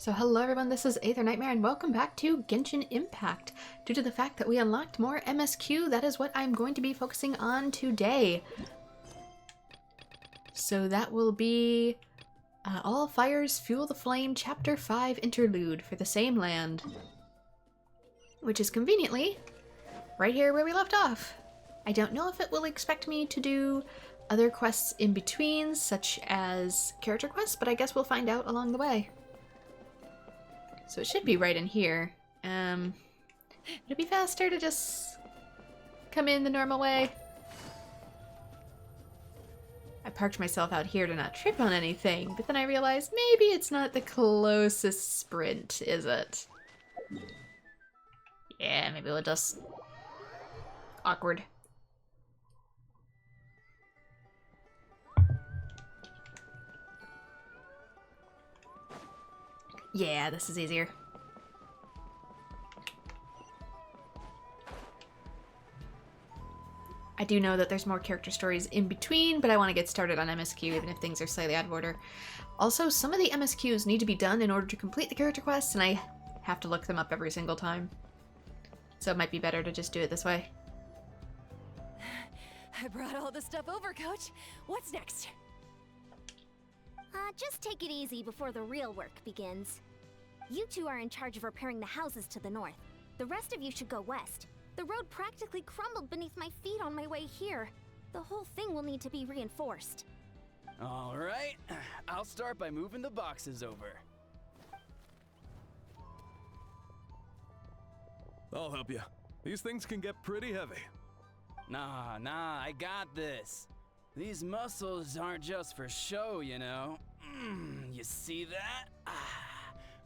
So hello everyone, this is AetherNightmare and welcome back to Genshin Impact. Due to the fact that we unlocked more MSQ, that is what I'm going to be focusing on today. So that will be All Fires Fuel the Flame Chapter 5 Interlude for the same land. Which is conveniently right here where we left off. I don't know if it will expect me to do other quests in between, such as character quests, but I guess we'll find out along the way. So it should be right in here. Would it be faster to just come in the normal way? I parked myself out here to not trip on anything, but then I realized maybe it's not the closest sprint, is it? Yeah, maybe we'll just... Awkward. Yeah, this is easier. I do know that there's more character stories in between, but I want to get started on MSQ even if things are slightly out of order. Also, some of the MSQs need to be done in order to complete the character quests, and I have to look them up every single time. So it might be better to just do it this way. I brought all the stuff over, Coach. What's next? Just take it easy before the real work begins. You two are in charge of repairing the houses to the north. The rest of you should go west. The road practically crumbled beneath my feet on my way here. The whole thing will need to be reinforced. All right, I'll start by moving the boxes over. I'll help you. These things can get pretty heavy. Nah, I got this. These muscles aren't just for show, you know. You see that?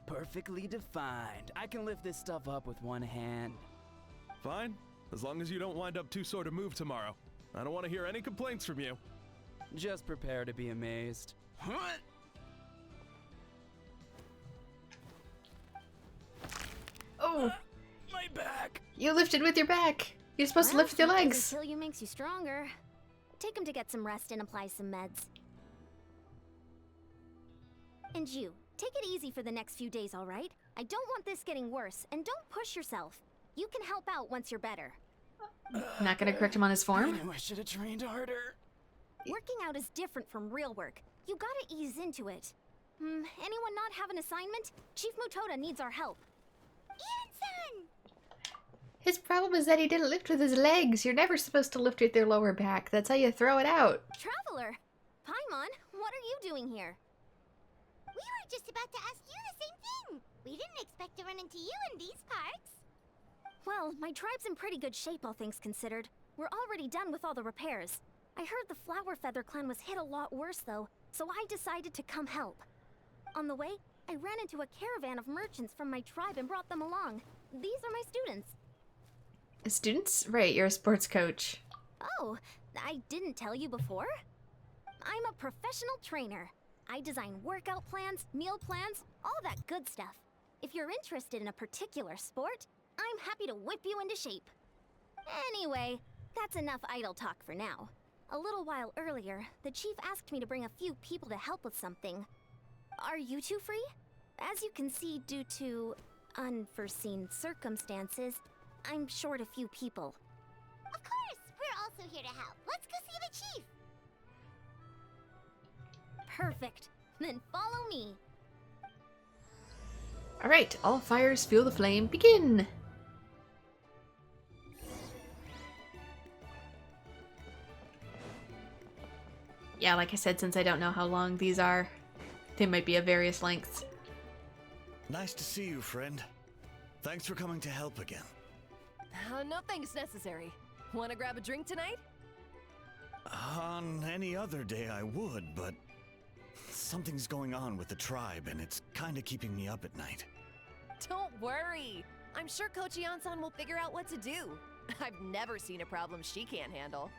Perfectly defined. I can lift this stuff up with one hand. Fine, as long as you don't wind up too sore to move tomorrow. I don't want to hear any complaints from you. Just prepare to be amazed. Oh! My back! You lifted with your back! You're supposed to lift with your legs! Until you makes you stronger. Take him to get some rest and apply some meds. And you, take it easy for the next few days, alright? I don't want this getting worse, and don't push yourself. You can help out once you're better. Not gonna correct him on his I form? knew I should have trained harder. Working out is different from real work. You gotta ease into it. Anyone not have an assignment? Chief Mutoda needs our help. Ian-san! His problem is that he didn't lift with his legs. You're never supposed to lift with your lower back. That's how you throw it out. Traveler! Paimon, what are you doing here? We were just about to ask you the same thing. We didn't expect to run into you in these parts. Well, my tribe's in pretty good shape, all things considered. We're already done with all the repairs. I heard the Flower Feather clan was hit a lot worse, though, so I decided to come help. On the way, I ran into a caravan of merchants from my tribe and brought them along. These are my students. Students? Right, you're a sports coach. Oh, I didn't tell you before? I'm a professional trainer. I design workout plans, meal plans, all that good stuff. If you're interested in a particular sport, I'm happy to whip you into shape. Anyway, that's enough idle talk for now. A little while earlier, the chief asked me to bring a few people to help with something. Are you two free? As you can see, due to unforeseen circumstances, I'm short a few people. Of course, we're also here to help. Let's go see the chief. Perfect. Then follow me. Alright, all fires fuel the flame, begin! Yeah, like I said, since I don't know how long these are, they might be of various lengths. Nice to see you, friend. Thanks for coming to help again. No thanks necessary. Wanna grab a drink tonight? On any other day I would, but something's going on with the tribe and it's kinda keeping me up at night. Don't worry. I'm sure Coach Ian-san will figure out what to do. I've never seen a problem she can't handle.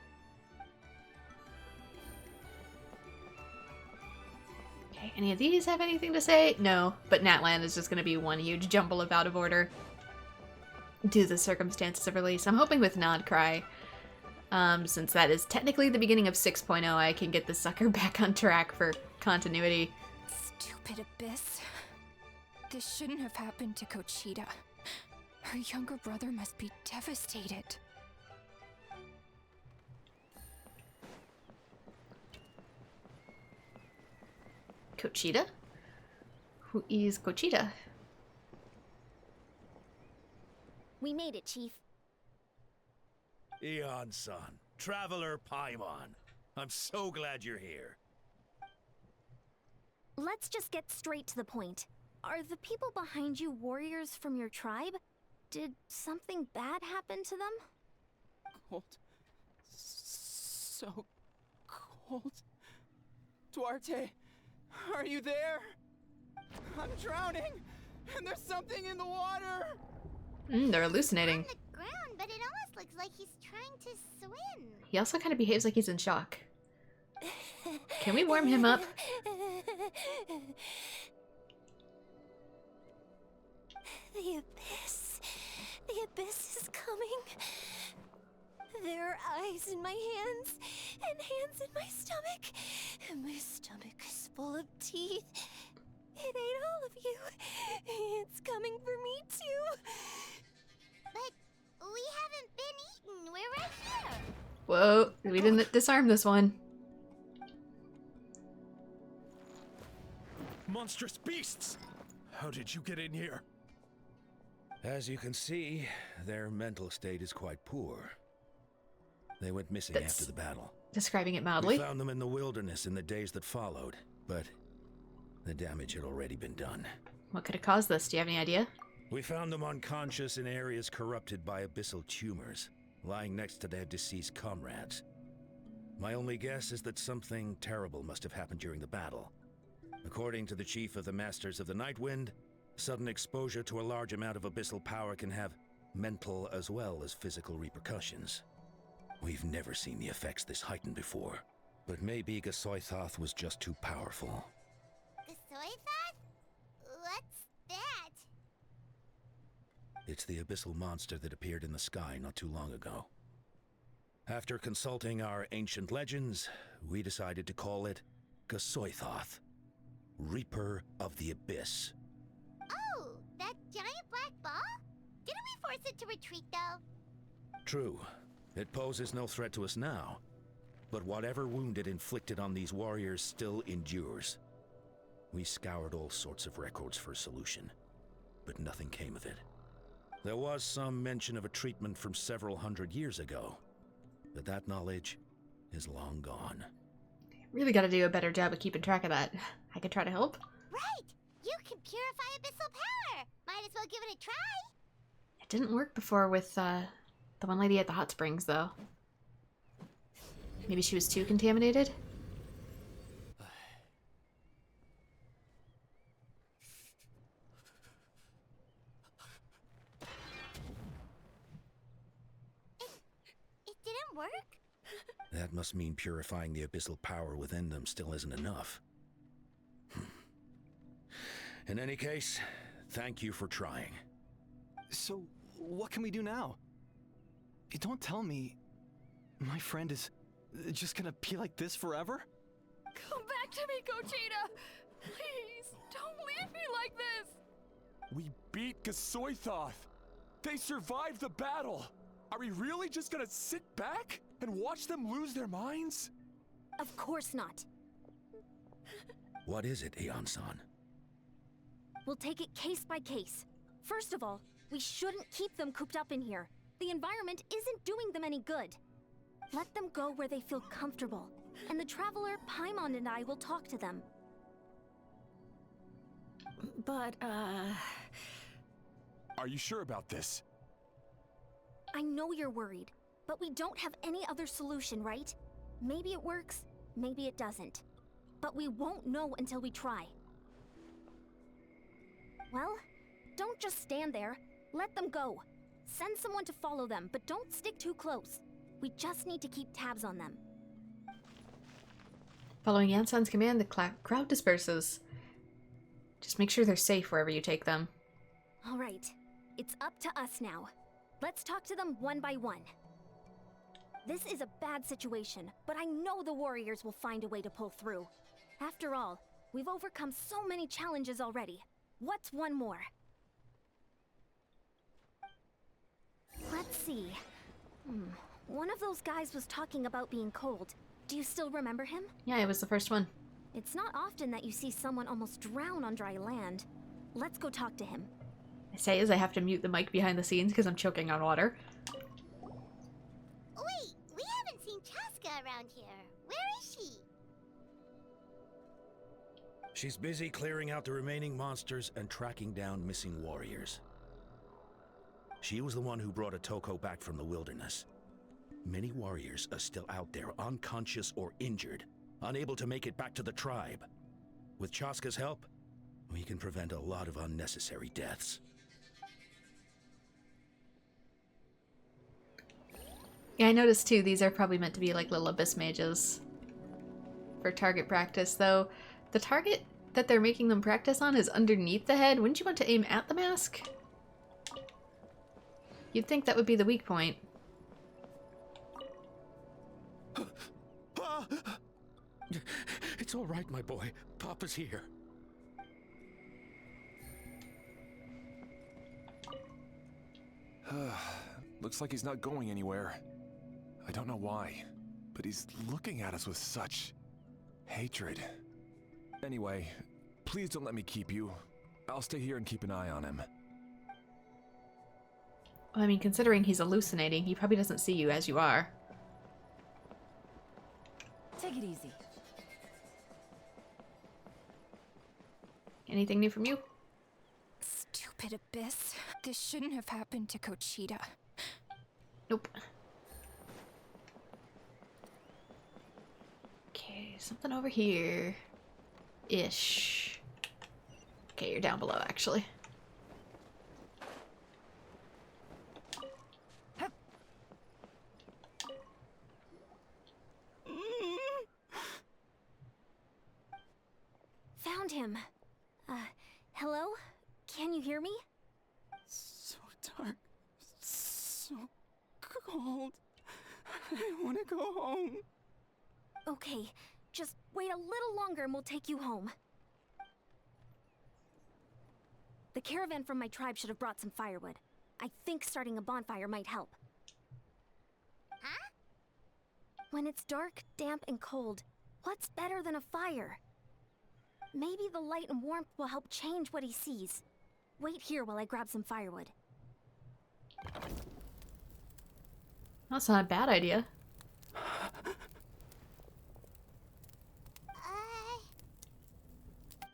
Okay, any of these have anything to say? No, but Natland is just going to be one huge jumble of out of order due to the circumstances of release. I'm hoping with Nod Cry, since that is technically the beginning of 6.0, I can get the sucker back on track for continuity. Stupid abyss. This shouldn't have happened to Kochita. Her younger brother must be devastated. Kochita? Who is Kochita? We made it, Chief. Eon-san, Traveler Paimon. I'm so glad you're here. Let's just get straight to the point. Are the people behind you warriors from your tribe? Did something bad happen to them? Cold. So cold. Duarte, are you there? I'm drowning, and there's something in the water. They're hallucinating. On the ground, but it almost looks like he's trying to swim. He also kind of behaves like he's in shock. Can we warm him up? The abyss. The abyss is coming. There are eyes in my hands, and hands in my stomach. And my stomach is full of teeth. It ate all of you. It's coming for me too. But we haven't been eaten. We're right here. Whoa, we didn't disarm this one. Monstrous beasts! How did you get in here? As you can see, their mental state is quite poor. They went missing That's after the battle. Describing it We mildly. found them in the wilderness in the days that followed, but the damage had already been done. What could have caused this? Do you have any idea? We found them unconscious in areas corrupted by abyssal tumors, lying next to their deceased comrades. My only guess is that something terrible must have happened during the battle. According to the chief of the Masters of the Nightwind, sudden exposure to a large amount of abyssal power can have mental as well as physical repercussions. We've never seen the effects this heightened before, but maybe Gasoithoth was just too powerful. Gasoithoth? What's that? It's the abyssal monster that appeared in the sky not too long ago. After consulting our ancient legends, we decided to call it Gasoithoth, Reaper of the Abyss. Oh, that giant black ball? Didn't we force it to retreat, though? True, it poses no threat to us now, but whatever wound it inflicted on these warriors still endures. We scoured all sorts of records for a solution, but nothing came of it. There was some mention of a treatment from several hundred years ago, but that knowledge is long gone. Really gotta do a better job of keeping track of that. I could try to help. Right! You can purify abyssal power! Might as well give it a try! It didn't work before with the one lady at the hot springs, though. Maybe she was too contaminated? It didn't work? That must mean purifying the abyssal power within them still isn't enough. In any case, thank you for trying. So, what can we do now? Don't tell me my friend is just gonna be like this forever? Come back to me, Kochita! Please, don't leave me like this! We beat Gasoithoth! They survived the battle! Are we really just gonna sit back and watch them lose their minds? Of course not. What is it, Eon-san? We'll take it case by case. First of all, we shouldn't keep them cooped up in here. The environment isn't doing them any good. Let them go where they feel comfortable, and the Traveler, Paimon, and I will talk to them. But, Are you sure about this? I know you're worried, but we don't have any other solution, right? Maybe it works, maybe it doesn't. But we won't know until we try. Well, don't just stand there. Let them go. Send someone to follow them, but don't stick too close. We just need to keep tabs on them. Following Yansan's command, the crowd disperses. Just make sure they're safe wherever you take them. All right, it's up to us now. Let's talk to them one by one. This is a bad situation, but I know the warriors will find a way to pull through. After all, we've overcome so many challenges already. What's one more? Let's see. One of those guys was talking about being cold. Do you still remember him? Yeah, it was the first one. It's not often that you see someone almost drown on dry land. Let's go talk to him. I say as I have to mute the mic behind the scenes because I'm choking on water. Wait, we haven't seen Chaska around here. Where is she? She's busy clearing out the remaining monsters and tracking down missing warriors. She was the one who brought Otoko back from the wilderness. Many warriors are still out there, unconscious or injured, unable to make it back to the tribe. With Chaska's help, we can prevent a lot of unnecessary deaths. Yeah, I noticed too, these are probably meant to be like little abyss mages for target practice, though the target that they're making them practice on is underneath the head. Wouldn't you want to aim at the mask? You'd think that would be the weak point. It's all right, my boy. Papa's here. Looks like he's not going anywhere. I don't know why, but he's looking at us with such hatred. Anyway, please don't let me keep you. I'll stay here and keep an eye on him. Well, I mean, considering he's hallucinating, he probably doesn't see you as you are. Take it easy. Anything new from you? Stupid abyss. This shouldn't have happened to Cochita. Nope. Okay, something over here. Ish. Okay, you're down below, actually. Found him. Hello? Can you hear me? So dark. So cold. I want to go home. Okay, just wait a little longer and we'll take you home. The caravan from my tribe should have brought some firewood. I think starting a bonfire might help. Huh? When it's dark, damp, and cold, what's better than a fire? Maybe the light and warmth will help change what he sees. Wait here while I grab some firewood. That's not a bad idea.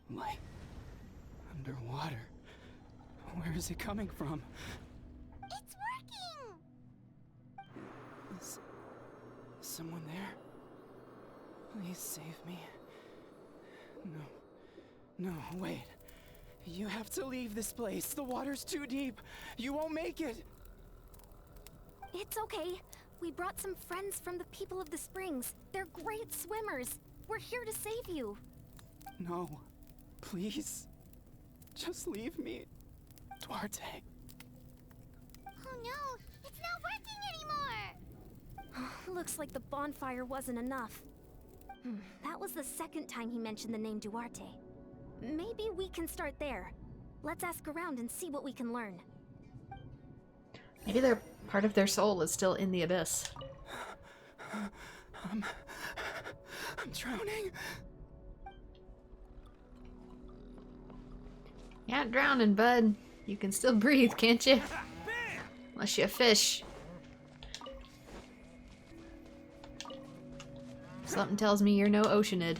Light. Underwater. Where is it coming from? It's working! Is someone there? Please save me. No, wait. You have to leave this place. The water's too deep. You won't make it. It's okay. We brought some friends from the people of the springs. They're great swimmers. We're here to save you. No. Please. Just leave me. Duarte. Oh no, it's not working anymore! Looks like the bonfire wasn't enough. That was the second time he mentioned the name Duarte. Maybe we can start there. Let's ask around and see what we can learn. Maybe their part of their soul is still in the abyss. I'm drowning. You're not drowning, bud. You can still breathe, can't you? Unless you're a fish. Something tells me you're no oceanid.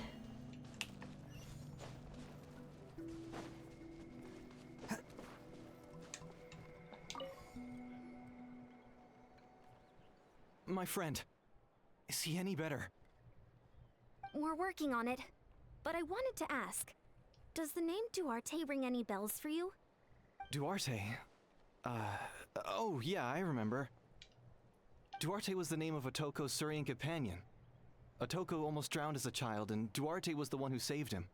My friend, is he any better? We're working on it. But I wanted to ask, does the name Duarte ring any bells for you? Duarte? Oh yeah, I remember. Duarte was the name of Otoko's Surian companion. Otoko almost drowned as a child, and Duarte was the one who saved him.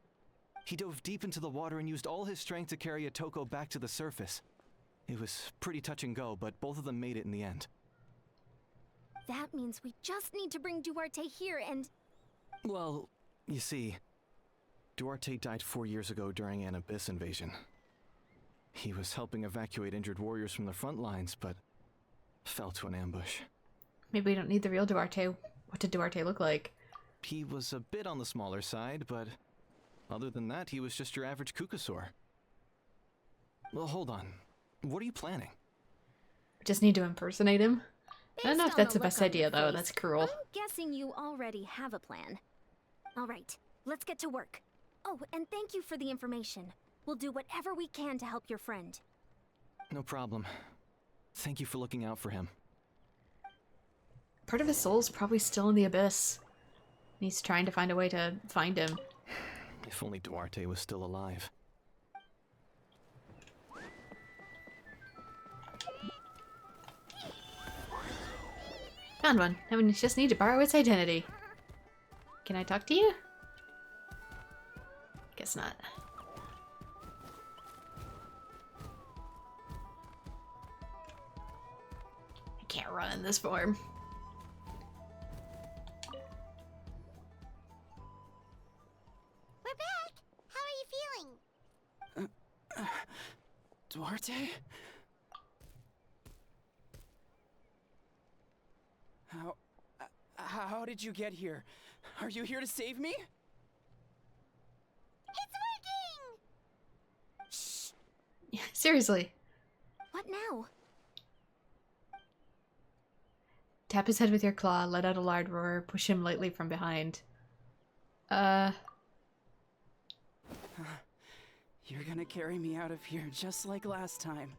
He dove deep into the water and used all his strength to carry Otoko back to the surface. It was pretty touch and go, but both of them made it in the end. That means we just need to bring Duarte here and... Well, you see, Duarte died 4 years ago during an abyss invasion. He was helping evacuate injured warriors from the front lines, but fell to an ambush. Maybe we don't need the real Duarte. What did Duarte look like? He was a bit on the smaller side, but other than that, he was just your average Kukasaur. Well, hold on. What are you planning? Just need to impersonate him? I don't know if Based on that's the look best on idea, your though. face, That's cruel. I'm guessing you already have a plan. All right, let's get to work. Oh, and thank you for the information. We'll do whatever we can to help your friend. No problem. Thank you for looking out for him. Part of his soul's probably still in the abyss. He's trying to find a way to find him. If only Duarte was still alive. Found one. Now we just need to borrow its identity. Can I talk to you? Guess not. I can't run in this form. We're back! How are you feeling? Duarte? How did you get here? Are you here to save me? It's working! Shh. Yeah, seriously. What now? Tap his head with your claw, let out a loud roar, push him lightly from behind. You're gonna carry me out of here just like last time.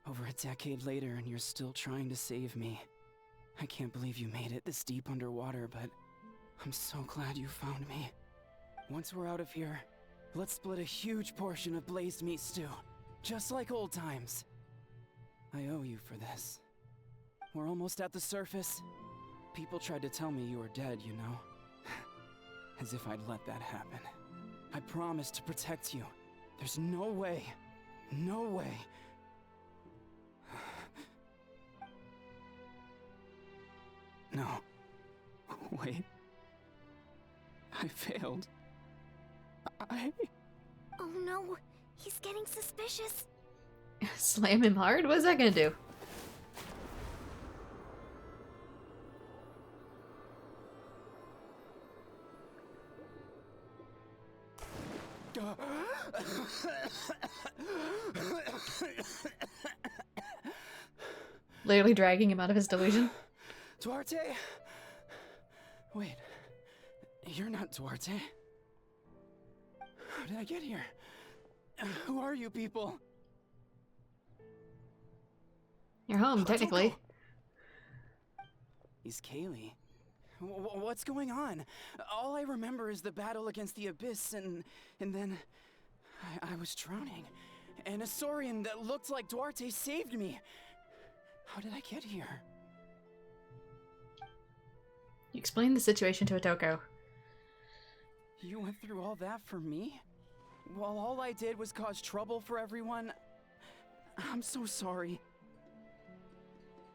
Over a decade later and you're still trying to save me. I can't believe you made it this deep underwater, but I'm so glad you found me. Once we're out of here, let's split a huge portion of blazed meat stew. Just like old times. I owe you for this. We're almost at the surface. People tried to tell me you were dead, you know. As if I'd let that happen. I promised to protect you. There's no way. No way. No. Wait. I failed. Oh no, he's getting suspicious. Slam him hard? What is that gonna do? Literally dragging him out of his delusion. Duarte? Wait. You're not Duarte. How did I get here? Who are you people? You're home, technically. He's Kaylee. What's going on? All I remember is the battle against the Abyss, and then I was drowning. And a Saurian that looked like Duarte saved me. How did I get here? You explained the situation to Otoko. You went through all that for me? While all I did was cause trouble for everyone? I'm so sorry.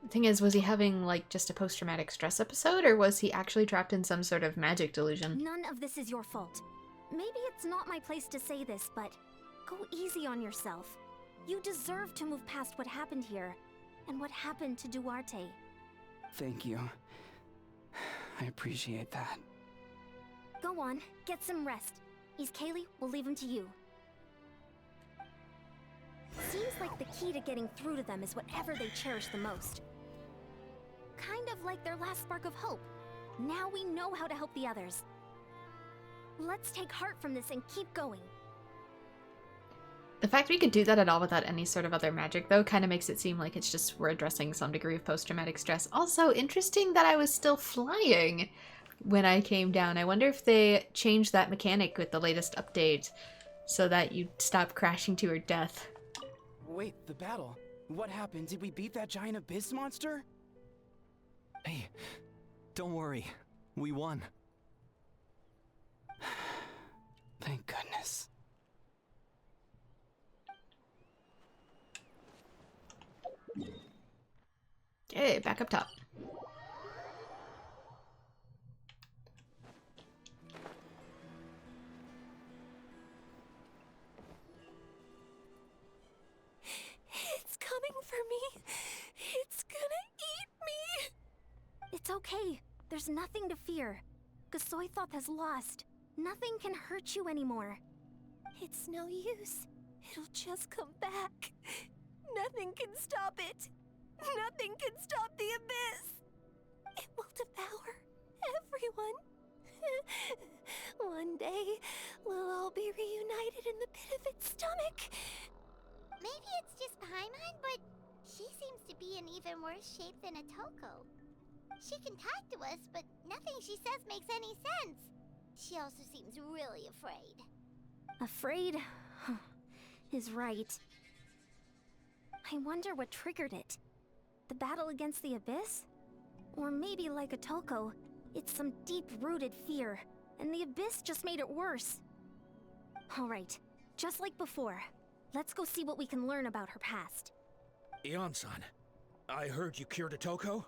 The thing is, was he having, like, just a post-traumatic stress episode, or was he actually trapped in some sort of magic delusion? None of this is your fault. Maybe it's not my place to say this, but go easy on yourself. You deserve to move past what happened here, and what happened to Duarte. Thank you. I appreciate that. Go on, get some rest. He's Kaylee, we'll leave him to you. Seems like the key to getting through to them is whatever they cherish the most. Kind of like their last spark of hope. Now we know how to help the others. Let's take heart from this and keep going. The fact we could do that at all without any sort of other magic, though, kind of makes it seem like it's just we're addressing some degree of post-traumatic stress. Also, interesting that I was still flying when I came down. I wonder if they changed that mechanic with the latest update so that you stop crashing to your death. Wait, the battle. What happened? Did we beat that giant abyss monster? Hey, don't worry. We won. Thank goodness. Okay, back up top. There's nothing to fear. Gasoithoth has lost. Nothing can hurt you anymore. It's no use. It'll just come back. Nothing can stop it. Nothing can stop the abyss. It will devour everyone. One day, we'll all be reunited in the pit of its stomach. Maybe it's just Paimon, but she seems to be in even worse shape than Otoko. She can talk to us, but nothing she says makes any sense. She also seems really afraid. Afraid? Is right. I wonder what triggered it. The battle against the abyss? Or maybe like Otoko, it's some deep-rooted fear, and the abyss just made it worse. Alright, just like before, let's go see what we can learn about her past. Ion-san, I heard you cured Otoko?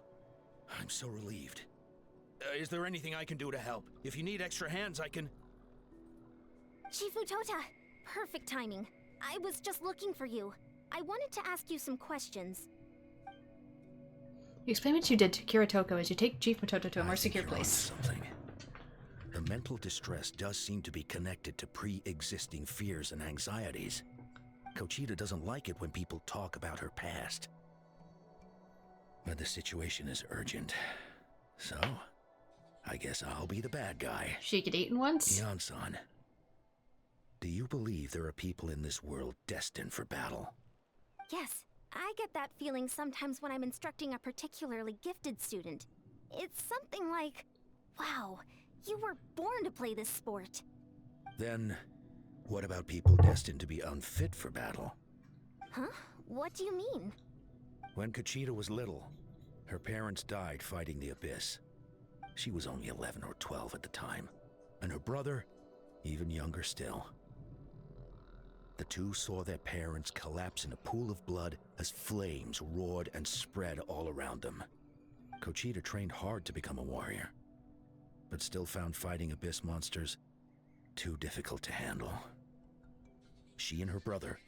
I'm so relieved. Is there anything I can do to help? If you need extra hands, I can... Chief Utota! Perfect timing. I was just looking for you. I wanted to ask you some questions. You explain what you did to Kiritoko as you take Chief Matoto to a more secure place. Something. The mental distress does seem to be connected to pre-existing fears and anxieties. Kochita doesn't like it when people talk about her past. But the situation is urgent. So, I guess I'll be the bad guy. She get eaten once? Ion-san, do you believe there are people in this world destined for battle? Yes, I get that feeling sometimes when I'm instructing a particularly gifted student. It's something like, wow, you were born to play this sport. Then, what about people destined to be unfit for battle? Huh? What do you mean? When Kochita was little, her parents died fighting the abyss. She was only 11 or 12 at the time, and her brother, even younger still. The two saw their parents collapse in a pool of blood as flames roared and spread all around them. Kochita trained hard to become a warrior, but still found fighting abyss monsters too difficult to handle. She and her brother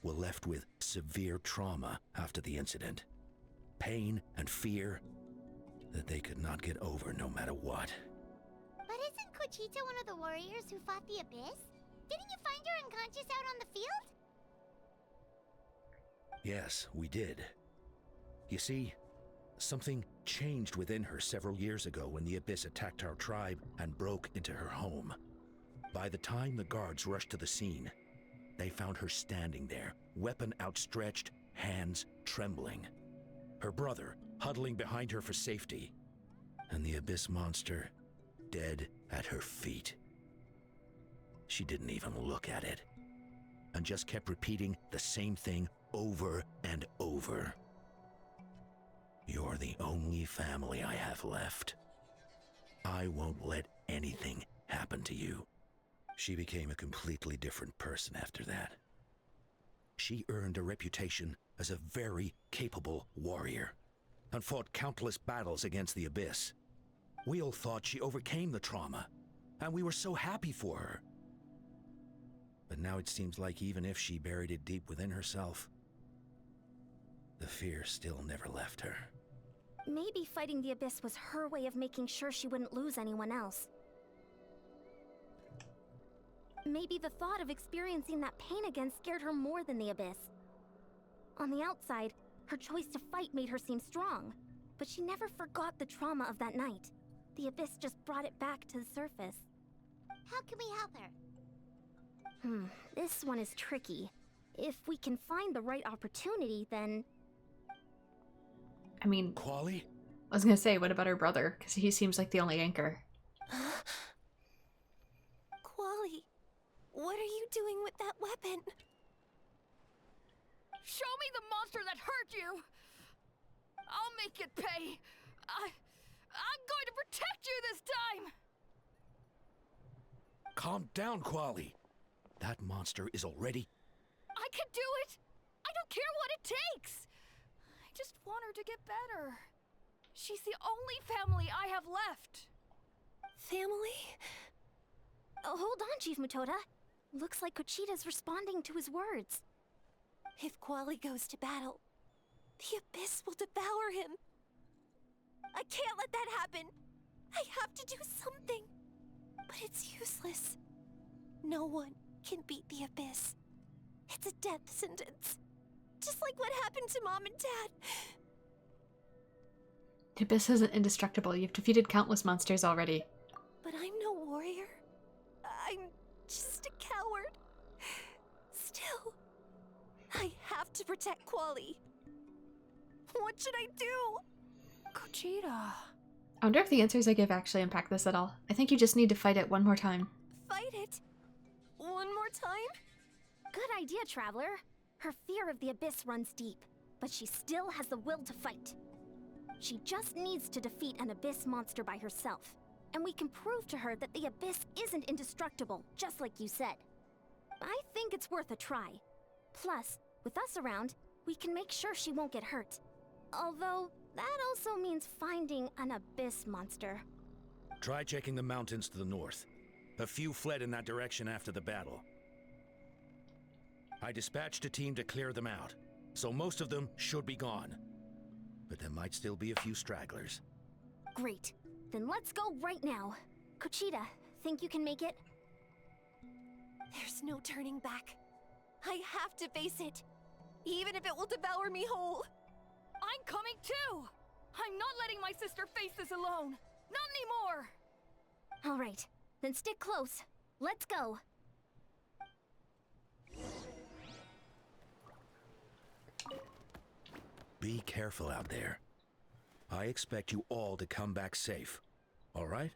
were left with severe trauma after the incident. Pain and fear that they could not get over no matter what. But isn't Kochita one of the warriors who fought the abyss? Didn't you find her unconscious out on the field? Yes, we did. You see, something changed within her several years ago when the abyss attacked our tribe and broke into her home. By the time the guards rushed to the scene, they found her standing there, weapon outstretched, hands trembling. Her brother huddling behind her for safety, and the abyss monster dead at her feet. She didn't even look at it, and just kept repeating the same thing over and over. You're the only family I have left. I won't let anything happen to you. She became a completely different person after that. She earned a reputation as a very capable warrior, and fought countless battles against the abyss. We all thought she overcame the trauma, and we were so happy for her. But now it seems like even if she buried it deep within herself, the fear still never left her. Maybe fighting the abyss was her way of making sure she wouldn't lose anyone else. Maybe the thought of experiencing that pain again scared her more than the abyss. On the outside, her choice to fight made her seem strong, but she never forgot the trauma of that night. The abyss just brought it back to the surface. How can we help her? This one is tricky. If we can find the right opportunity, then... I mean... Quali? I was gonna say, what about her brother? Because he seems like the only anchor. Quali, what are you doing with that weapon? Show me the monster that hurt you! I'll make it pay! I'm going to protect you this time! Calm down, Quali. That monster is already... I can do it! I don't care what it takes! I just want her to get better. She's the only family I have left. Family? Oh, hold on, Chief Matoda. Looks like Kochita's responding to his words. If Quali goes to battle, the abyss will devour him. I can't let that happen. I have to do something. But it's useless. No one can beat the Abyss. It's a death sentence. Just like what happened to Mom and Dad. The Abyss isn't indestructible. You've defeated countless monsters already. But I'm no warrior. I'm just a coward. Still, I have to protect Quali. What should I do? Kuchita. I wonder if the answers I give actually impact this at all. I think you just need to fight it one more time. Fight it? One more time? Good idea, Traveler. Her fear of the Abyss runs deep, but she still has the will to fight. She just needs to defeat an Abyss monster by herself, and we can prove to her that the Abyss isn't indestructible, just like you said. I think it's worth a try. Plus, with us around, we can make sure she won't get hurt. Although, that also means finding an Abyss monster. Try checking the mountains to the north. A few fled in that direction after the battle. I dispatched a team to clear them out, so most of them should be gone. But there might still be a few stragglers. Great. Then let's go right now. Kuchita, think you can make it? There's no turning back. I have to face it. Even if it will devour me whole. I'm coming too! I'm not letting my sister face this alone! Not anymore! All right. Then stick close. Let's go. Be careful out there. I expect you all to come back safe. All right?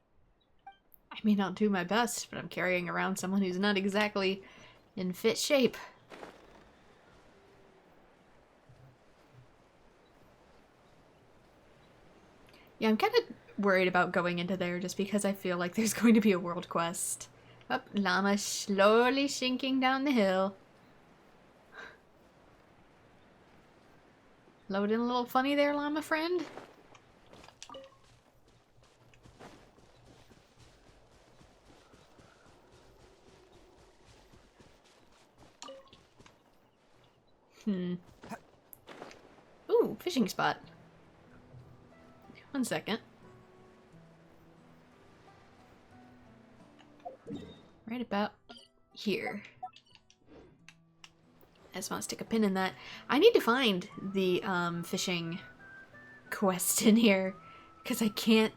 I may not do my best, but I'm carrying around someone who's not exactly in fit shape. Yeah, I'm kind of worried about going into there just because I feel like there's going to be a world quest. Up, llama slowly sinking down the hill. Loading a little funny there, llama friend. Ooh, fishing spot. 1 second. Right about here. I just want to stick a pin in that. I need to find the fishing quest in here because I can't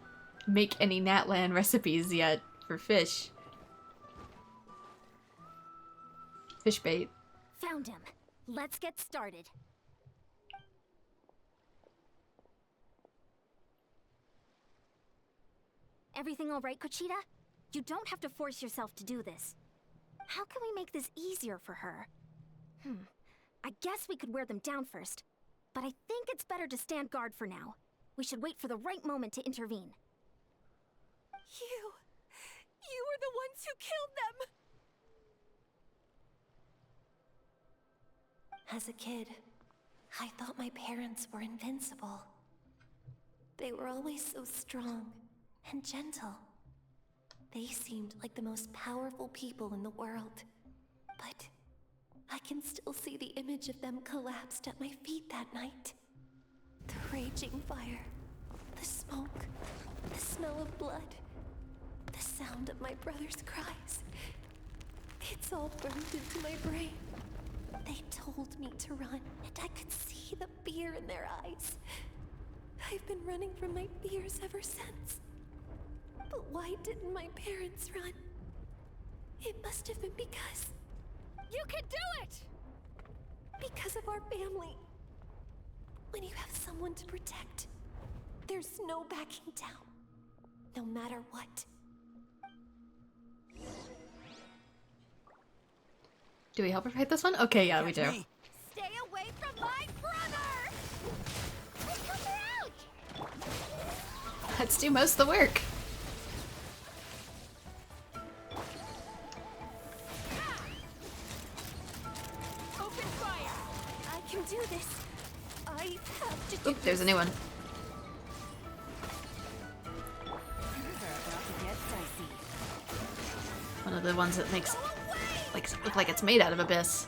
make any Natlan recipes yet for fish. Fish bait. Found him. Let's get started. Everything all right, Kuchita? You don't have to force yourself to do this. How can we make this easier for her? I guess we could wear them down first, but I think it's better to stand guard for now. We should wait for the right moment to intervene. You were the ones who killed them! As a kid, I thought my parents were invincible. They were always so strong and gentle. They seemed like the most powerful people in the world. But I can still see the image of them collapsed at my feet that night. The raging fire, the smoke, the smell of blood, the sound of my brother's cries. It's all burned into my brain. They told me to run, and I could see the fear in their eyes. I've been running from my fears ever since. But why didn't my parents run? It must have been because... You can do it! Because of our family. When you have someone to protect, there's no backing down. No matter what. Do we help her fight this one? Okay, yeah, we do. Stay away from my brother! Help her out! Let's do most of the work. Open fire! I can do this. I have to do Oop, there's a new one. One of the ones that makes look like it's made out of abyss.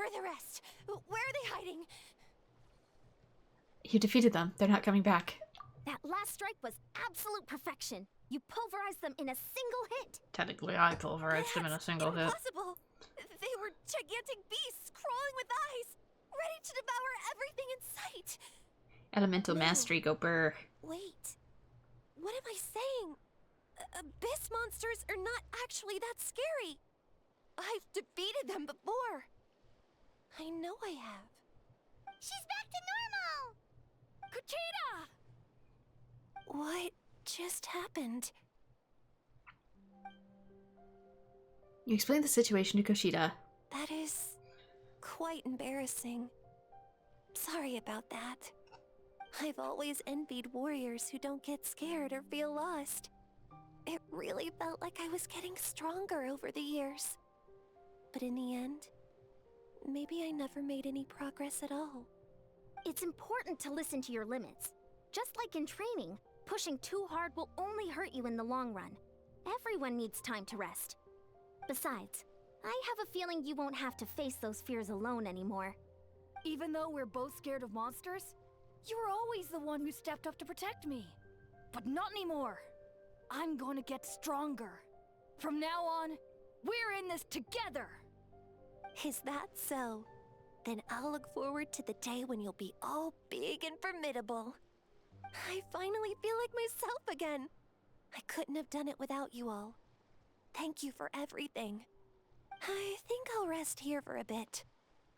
are the rest? Where are they hiding? You defeated them. They're not coming back. That last strike was absolute perfection. You pulverized them in a single hit. Technically, I pulverized them in a single hit. Impossible. They were gigantic beasts crawling with eyes, ready to devour everything in sight. Elemental mastery, go burr. Wait. What am I saying? Abyss monsters are not actually that scary. I've defeated them before. I know I have. She's back to normal! Kuchita! What just happened? You explained the situation to Kushida. That is quite embarrassing. Sorry about that. I've always envied warriors who don't get scared or feel lost. It really felt like I was getting stronger over the years. But in the end, maybe I never made any progress at all. It's important to listen to your limits. Just like in training, pushing too hard will only hurt you in the long run. Everyone needs time to rest. Besides, I have a feeling you won't have to face those fears alone anymore. Even though we're both scared of monsters, you were always the one who stepped up to protect me. But not anymore. I'm going to get stronger. From now on, we're in this together. Is that so? Then I'll look forward to the day when you'll be all big and formidable. I finally feel like myself again. I couldn't have done it without you all. Thank you for everything. I think I'll rest here for a bit.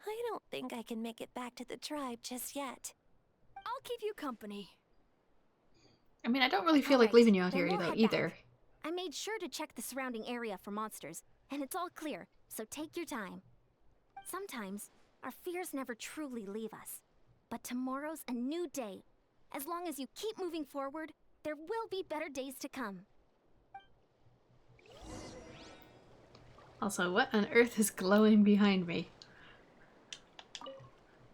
I don't think I can make it back to the tribe just yet. I'll keep you company. I mean, I don't really feel like Alright, leaving you out then here we'll though, head either. back. I made sure to check the surrounding area for monsters, and it's all clear, so take your time. Sometimes, our fears never truly leave us. But tomorrow's a new day. As long as you keep moving forward, there will be better days to come. Also, what on earth is glowing behind me?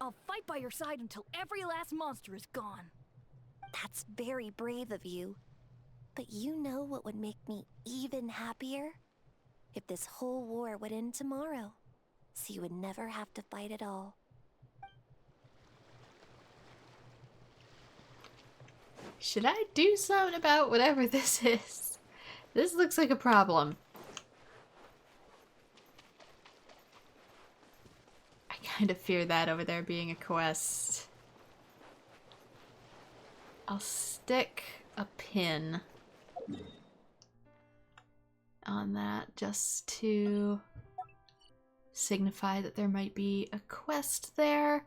I'll fight by your side until every last monster is gone. That's very brave of you. But you know what would make me even happier? If this whole war would end tomorrow, so you would never have to fight at all. Should I do something about whatever this is? This looks like a problem. I kind of fear that over there being a quest. I'll stick a pin on that just to signify that there might be a quest there.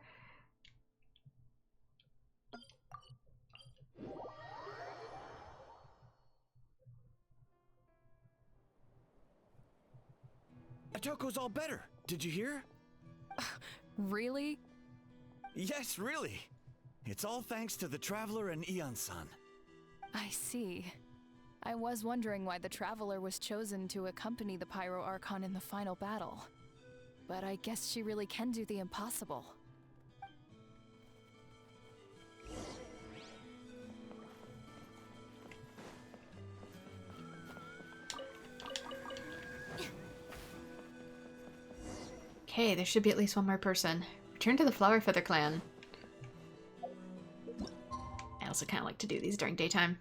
Atoko's all better. Did you hear? Really? Yes, really. It's all thanks to the Traveler and Eon-san. I see. I was wondering why the Traveler was chosen to accompany the Pyro Archon in the final battle. But I guess she really can do the impossible. Okay, there should be at least one more person. Return to the Flower Feather Clan. I also kind of like to do these during daytime.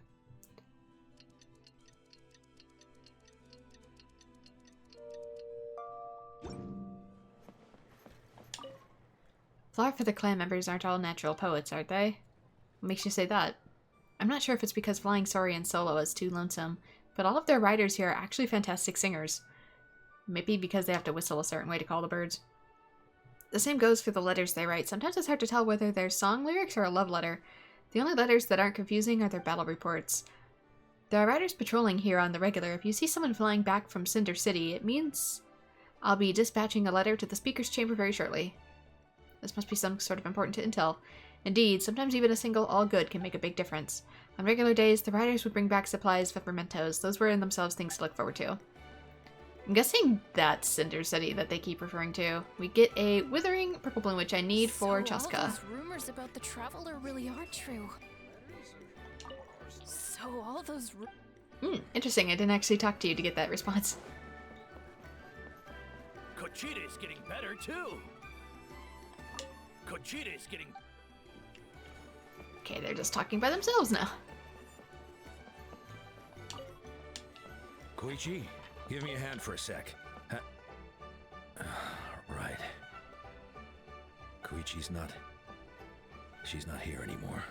Flower Feather Clan members aren't all natural poets, aren't they? What makes you say that? I'm not sure if it's because flying Saurian solo is too lonesome, but all of their riders here are actually fantastic singers. Maybe because they have to whistle a certain way to call the birds. The same goes for the letters they write. Sometimes it's hard to tell whether they're song lyrics or a love letter. The only letters that aren't confusing are their battle reports. There are riders patrolling here on the regular. If you see someone flying back from Cinder City, it means I'll be dispatching a letter to the Speaker's Chamber very shortly. This must be some sort of important intel. Indeed, sometimes even a single all good can make a big difference. On regular days, the riders would bring back supplies of mementos. Those were in themselves things to look forward to. I'm guessing that's Cinder City that they keep referring to. We get a withering purple bloom, which I need for Chaska. All those rumors about the Traveler really are true. So all those Interesting. I didn't actually talk to you to get that response. Kuchita's getting better too. Kochita's getting... Okay, they're just talking by themselves now. Koichi, give me a hand for a sec. Right. Koichi's not... She's not here anymore.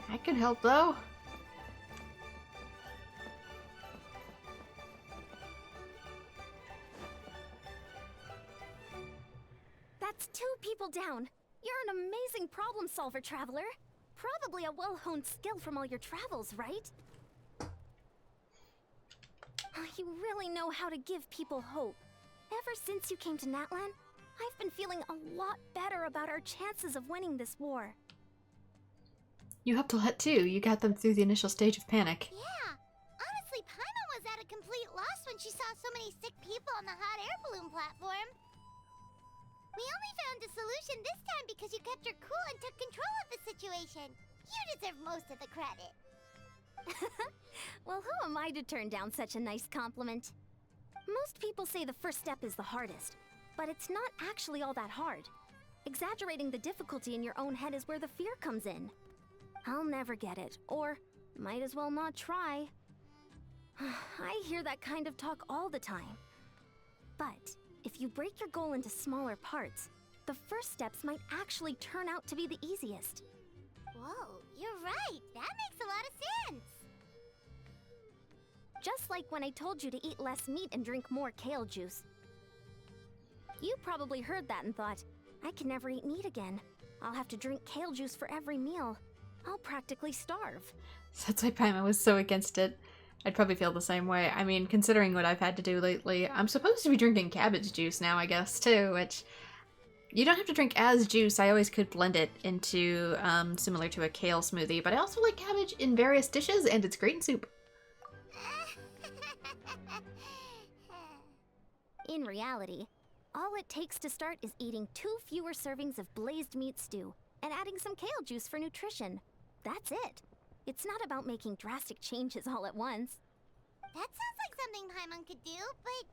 I can help, though. That's 2 people down. You're an amazing problem solver, Traveler. Probably a well-honed skill from all your travels, right? You really know how to give people hope. Ever since you came to Natlan, I've been feeling a lot better about our chances of winning this war. You helped a lot too. You got them through the initial stage of panic. Yeah. Honestly, Paimon was at a complete loss when she saw so many sick people on the hot air balloon platform. We only found a solution this time because you kept your cool and took control of the situation. You deserve most of the credit. Well, who am I to turn down such a nice compliment? Most people say the first step is the hardest, but it's not actually all that hard. Exaggerating the difficulty in your own head is where the fear comes in. I'll never get it, or might as well not try. I hear that kind of talk all the time. But if you break your goal into smaller parts, the first steps might actually turn out to be the easiest. Whoa, you're right. That makes a lot of sense. Just like when I told you to eat less meat and drink more kale juice. You probably heard that and thought, I can never eat meat again. I'll have to drink kale juice for every meal. I'll practically starve. That's why Paimon was so against it. I'd probably feel the same way. I mean, considering what I've had to do lately, I'm supposed to be drinking cabbage juice now, I guess, too, which... You don't have to drink as juice. I always could blend it into, similar to a kale smoothie, but I also like cabbage in various dishes, and it's great in soup. In reality, all it takes to start is eating 2 fewer servings of glazed meat stew and adding some kale juice for nutrition. That's it. It's not about making drastic changes all at once. That sounds like something Paimon could do, but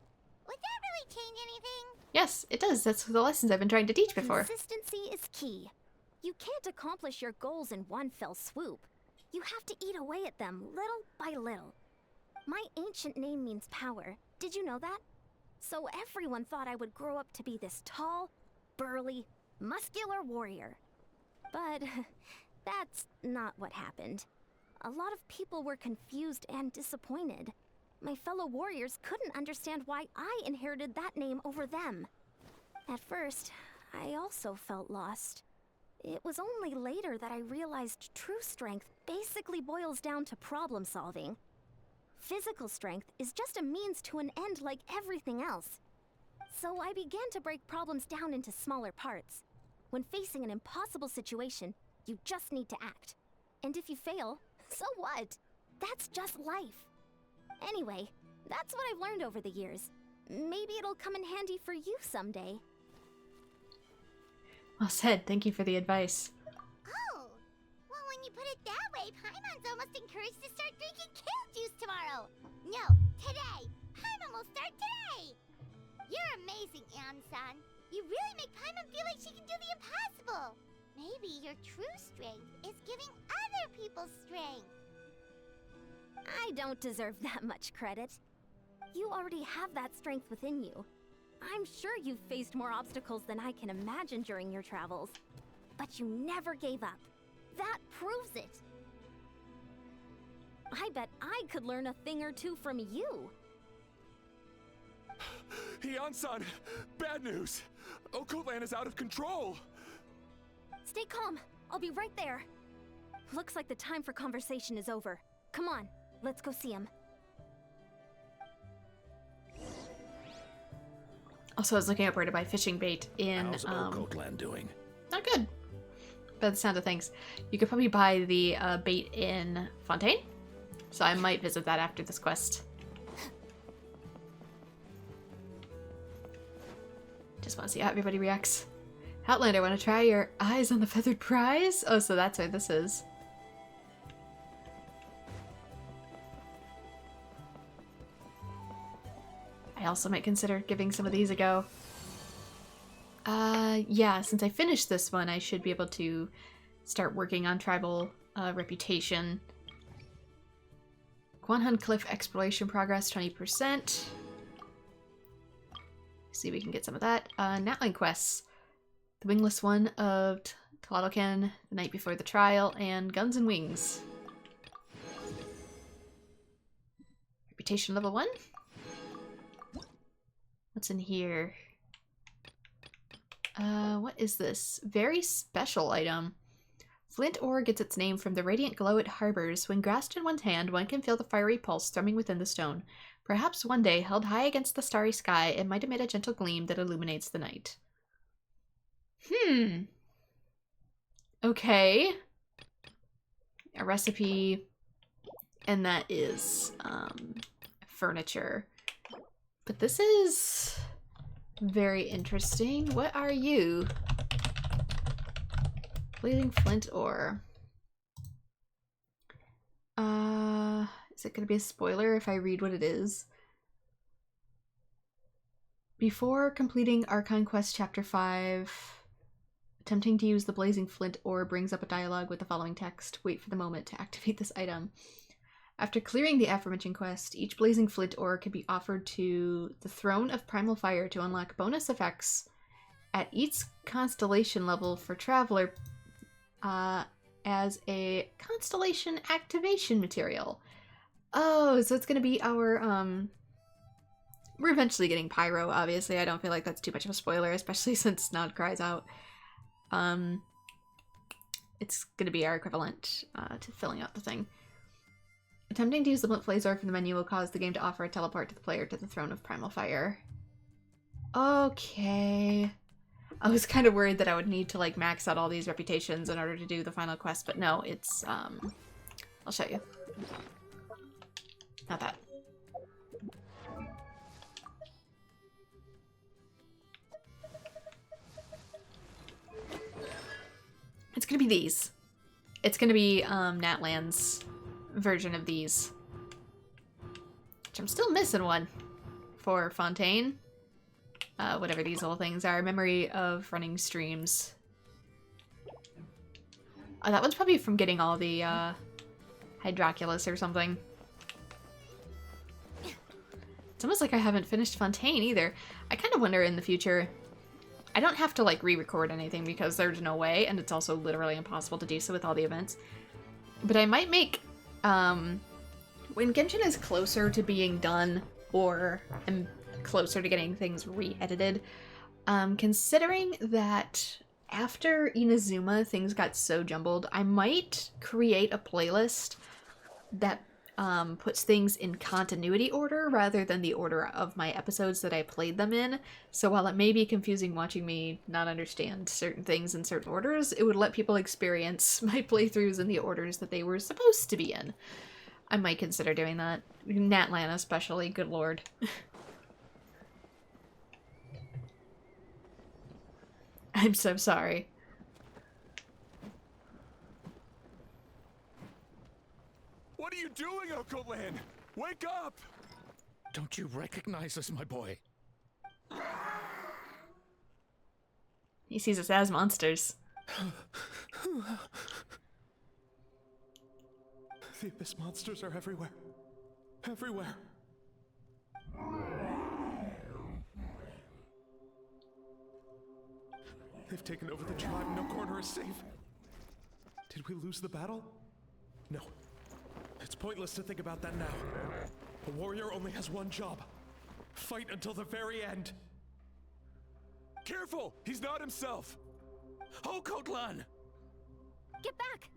would that really change anything? Yes, it does. That's the lessons I've been trying to teach before. Consistency is key. You can't accomplish your goals in one fell swoop. You have to eat away at them, little by little. My ancient name means power. Did you know that? So everyone thought I would grow up to be this tall, burly, muscular warrior. But that's not what happened. A lot of people were confused and disappointed. My fellow warriors couldn't understand why I inherited that name over them. At first, I also felt lost. It was only later that I realized true strength basically boils down to problem solving. Physical strength is just a means to an end like everything else. So I began to break problems down into smaller parts. When facing an impossible situation, you just need to act. And if you fail, so what? That's just life. Anyway, that's what I've learned over the years. Maybe it'll come in handy for you someday. Well said. Thank you for the advice. Oh, well, when you put it that way, Paimon's almost encouraged to start drinking kale juice tomorrow. No, today. Paimon will start today. You're amazing, Ann-san. You really make Paimon feel like she can do the impossible. Maybe your true strength is giving other people strength. I don't deserve that much credit. You already have that strength within you. I'm sure you've faced more obstacles than I can imagine during your travels. But you never gave up. That proves it. I bet I could learn a thing or two from you. Heian-san! Bad news! Okotland is out of control! Stay calm. I'll be right there. Looks like the time for conversation is over. Come on, let's go see him. Also, I was looking up where to buy fishing bait in, How's Okotland doing? Not good. By the sound of things. You could probably buy the bait in Fontaine. So I might visit that after this quest. Just want to see how everybody reacts. Outlander, want to try your eyes on the feathered prize? Oh, so that's where this is. I also might consider giving some of these a go. Yeah, since I finished this one, I should be able to start working on tribal reputation. Guanhun Cliff exploration progress, 20%. See if we can get some of that. Natline quests. The Wingless One of Talokan, The Night Before the Trial, and Guns and Wings. Reputation level 1? What's in here? What is this? Very special item. Flint ore gets its name from the radiant glow it harbors. When grasped in one's hand, one can feel the fiery pulse thrumming within the stone. Perhaps one day, held high against the starry sky, it might emit a gentle gleam that illuminates the night. Okay. A recipe. And that is, furniture. But this is very interesting. What are you? Blazing flint ore. Is it going to be a spoiler if I read what it is? Before completing Archon Quest Chapter 5, attempting to use the blazing flint ore brings up a dialogue with the following text. Wait for the moment to activate this item. After clearing the aforementioned quest, each blazing flint ore can be offered to the Throne of Primal Fire to unlock bonus effects at each constellation level for Traveler as a constellation activation material. Oh, so it's going to be our, we're eventually getting Pyro, obviously. I don't feel like that's too much of a spoiler, especially since Nod cries out. It's going to be our equivalent to filling out the thing. Attempting to use the blunt laser from the menu will cause the game to offer a teleport to the player to the Throne of Primal Fire. Okay. I was kind of worried that I would need to like max out all these reputations in order to do the final quest, but no, it's I'll show you. Not that. It's gonna be these. It's gonna be Natlan's version of these. Which I'm still missing one for Fontaine. Whatever these little things are. Memory of running streams. That one's probably from getting all the Hydroculus or something. It's almost like I haven't finished Fontaine either. I kind of wonder in the future. I don't have to like re-record anything because there's no way, and it's also literally impossible to do so with all the events. But I might make when Genshin is closer to being done or am closer to getting things re-edited, considering that after Inazuma things got so jumbled, I might create a playlist that puts things in continuity order rather than the order of my episodes that I played them in. So while it may be confusing watching me not understand certain things in certain orders, it would let people experience my playthroughs in the orders that they were supposed to be in. I might consider doing that. Natlan especially, good lord. I'm so sorry. What are you doing, Okolin? Wake up! Don't you recognize us, my boy? He sees us as monsters. The Abyss monsters are everywhere. Everywhere. They've taken over the tribe. No corner is safe. Did we lose the battle? No. It's pointless to think about that now. A warrior only has one job. Fight until the very end. Careful! He's not himself! Hokotlan! Get back!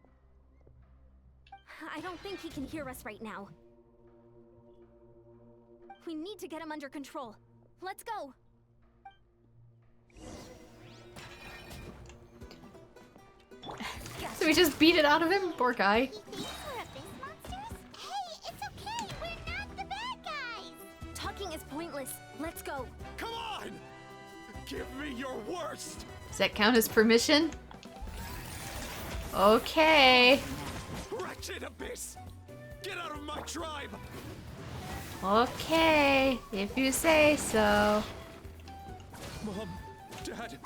I don't think he can hear us right now. We need to get him under control. Let's go! So we just beat it out of him? Poor guy. These were Abyss monsters? Hey, it's okay. We're not the bad guys. Talking is pointless. Let's go. Come on! Give me your worst! Does that count as permission? Okay. Wretched Abyss! Get out of my tribe! Okay, if you say so. Mom, Dad,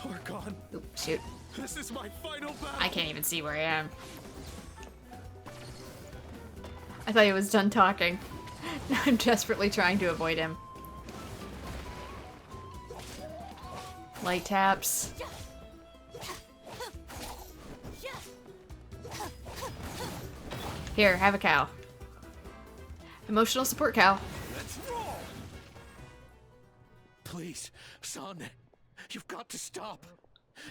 Archon, Oop, shoot. this is my final battle. I can't even see where I am. I thought he was done talking. I'm desperately trying to avoid him. Light taps. Here, have a cow. Emotional support cow. Let's roll. Please, son, you've got to stop.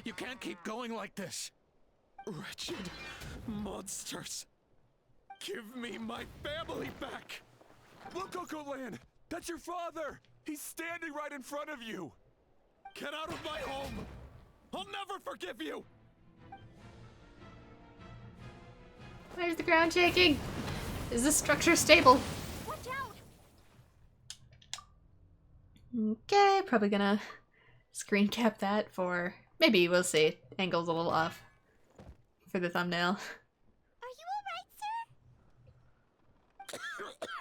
You can't keep going like this. Wretched monsters. Give me my family back. Look, Uncle Lan, that's your father. He's standing right in front of you. Get out of my home. I'll never forgive you. Why is the ground shaking? Is this structure stable? Watch out! Okay, probably gonna screen cap that for... Maybe, we'll see. Angle's a little off for the thumbnail. Are you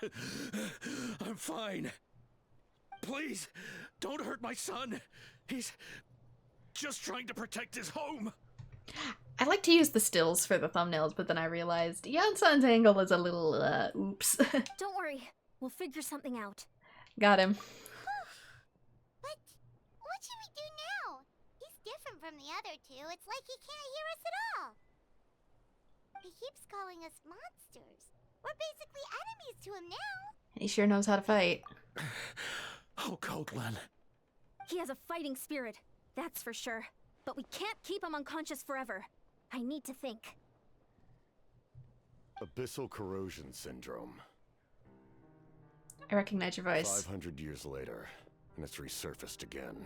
alright, sir? I'm fine. Please, don't hurt my son. He's just trying to protect his home. I like to use the stills for the thumbnails, but then I realized Yansan's angle is a little, oops. Don't worry, we'll figure something out. Got him. But what should we do now? He's different from the other two. It's like he can't hear us at all. He keeps calling us monsters. We're basically enemies to him now. He sure knows how to fight. Oh, Coatlan. He has a fighting spirit, that's for sure. But we can't keep him unconscious forever. I need to think. Abyssal corrosion syndrome. I recognize your voice. 500 years later, and it's resurfaced again.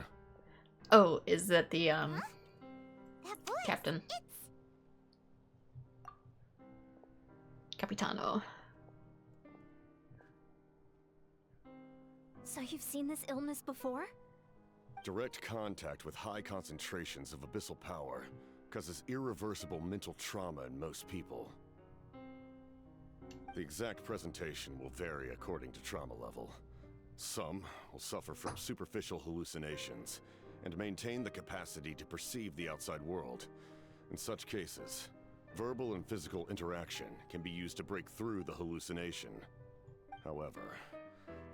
Oh, is that the, That voice. captain? It's Capitano. So you've seen this illness before? Direct contact with high concentrations of abyssal power causes irreversible mental trauma in most people. The exact presentation will vary according to trauma level. Some will suffer from superficial hallucinations and maintain the capacity to perceive the outside world. In such cases, verbal and physical interaction can be used to break through the hallucination. However,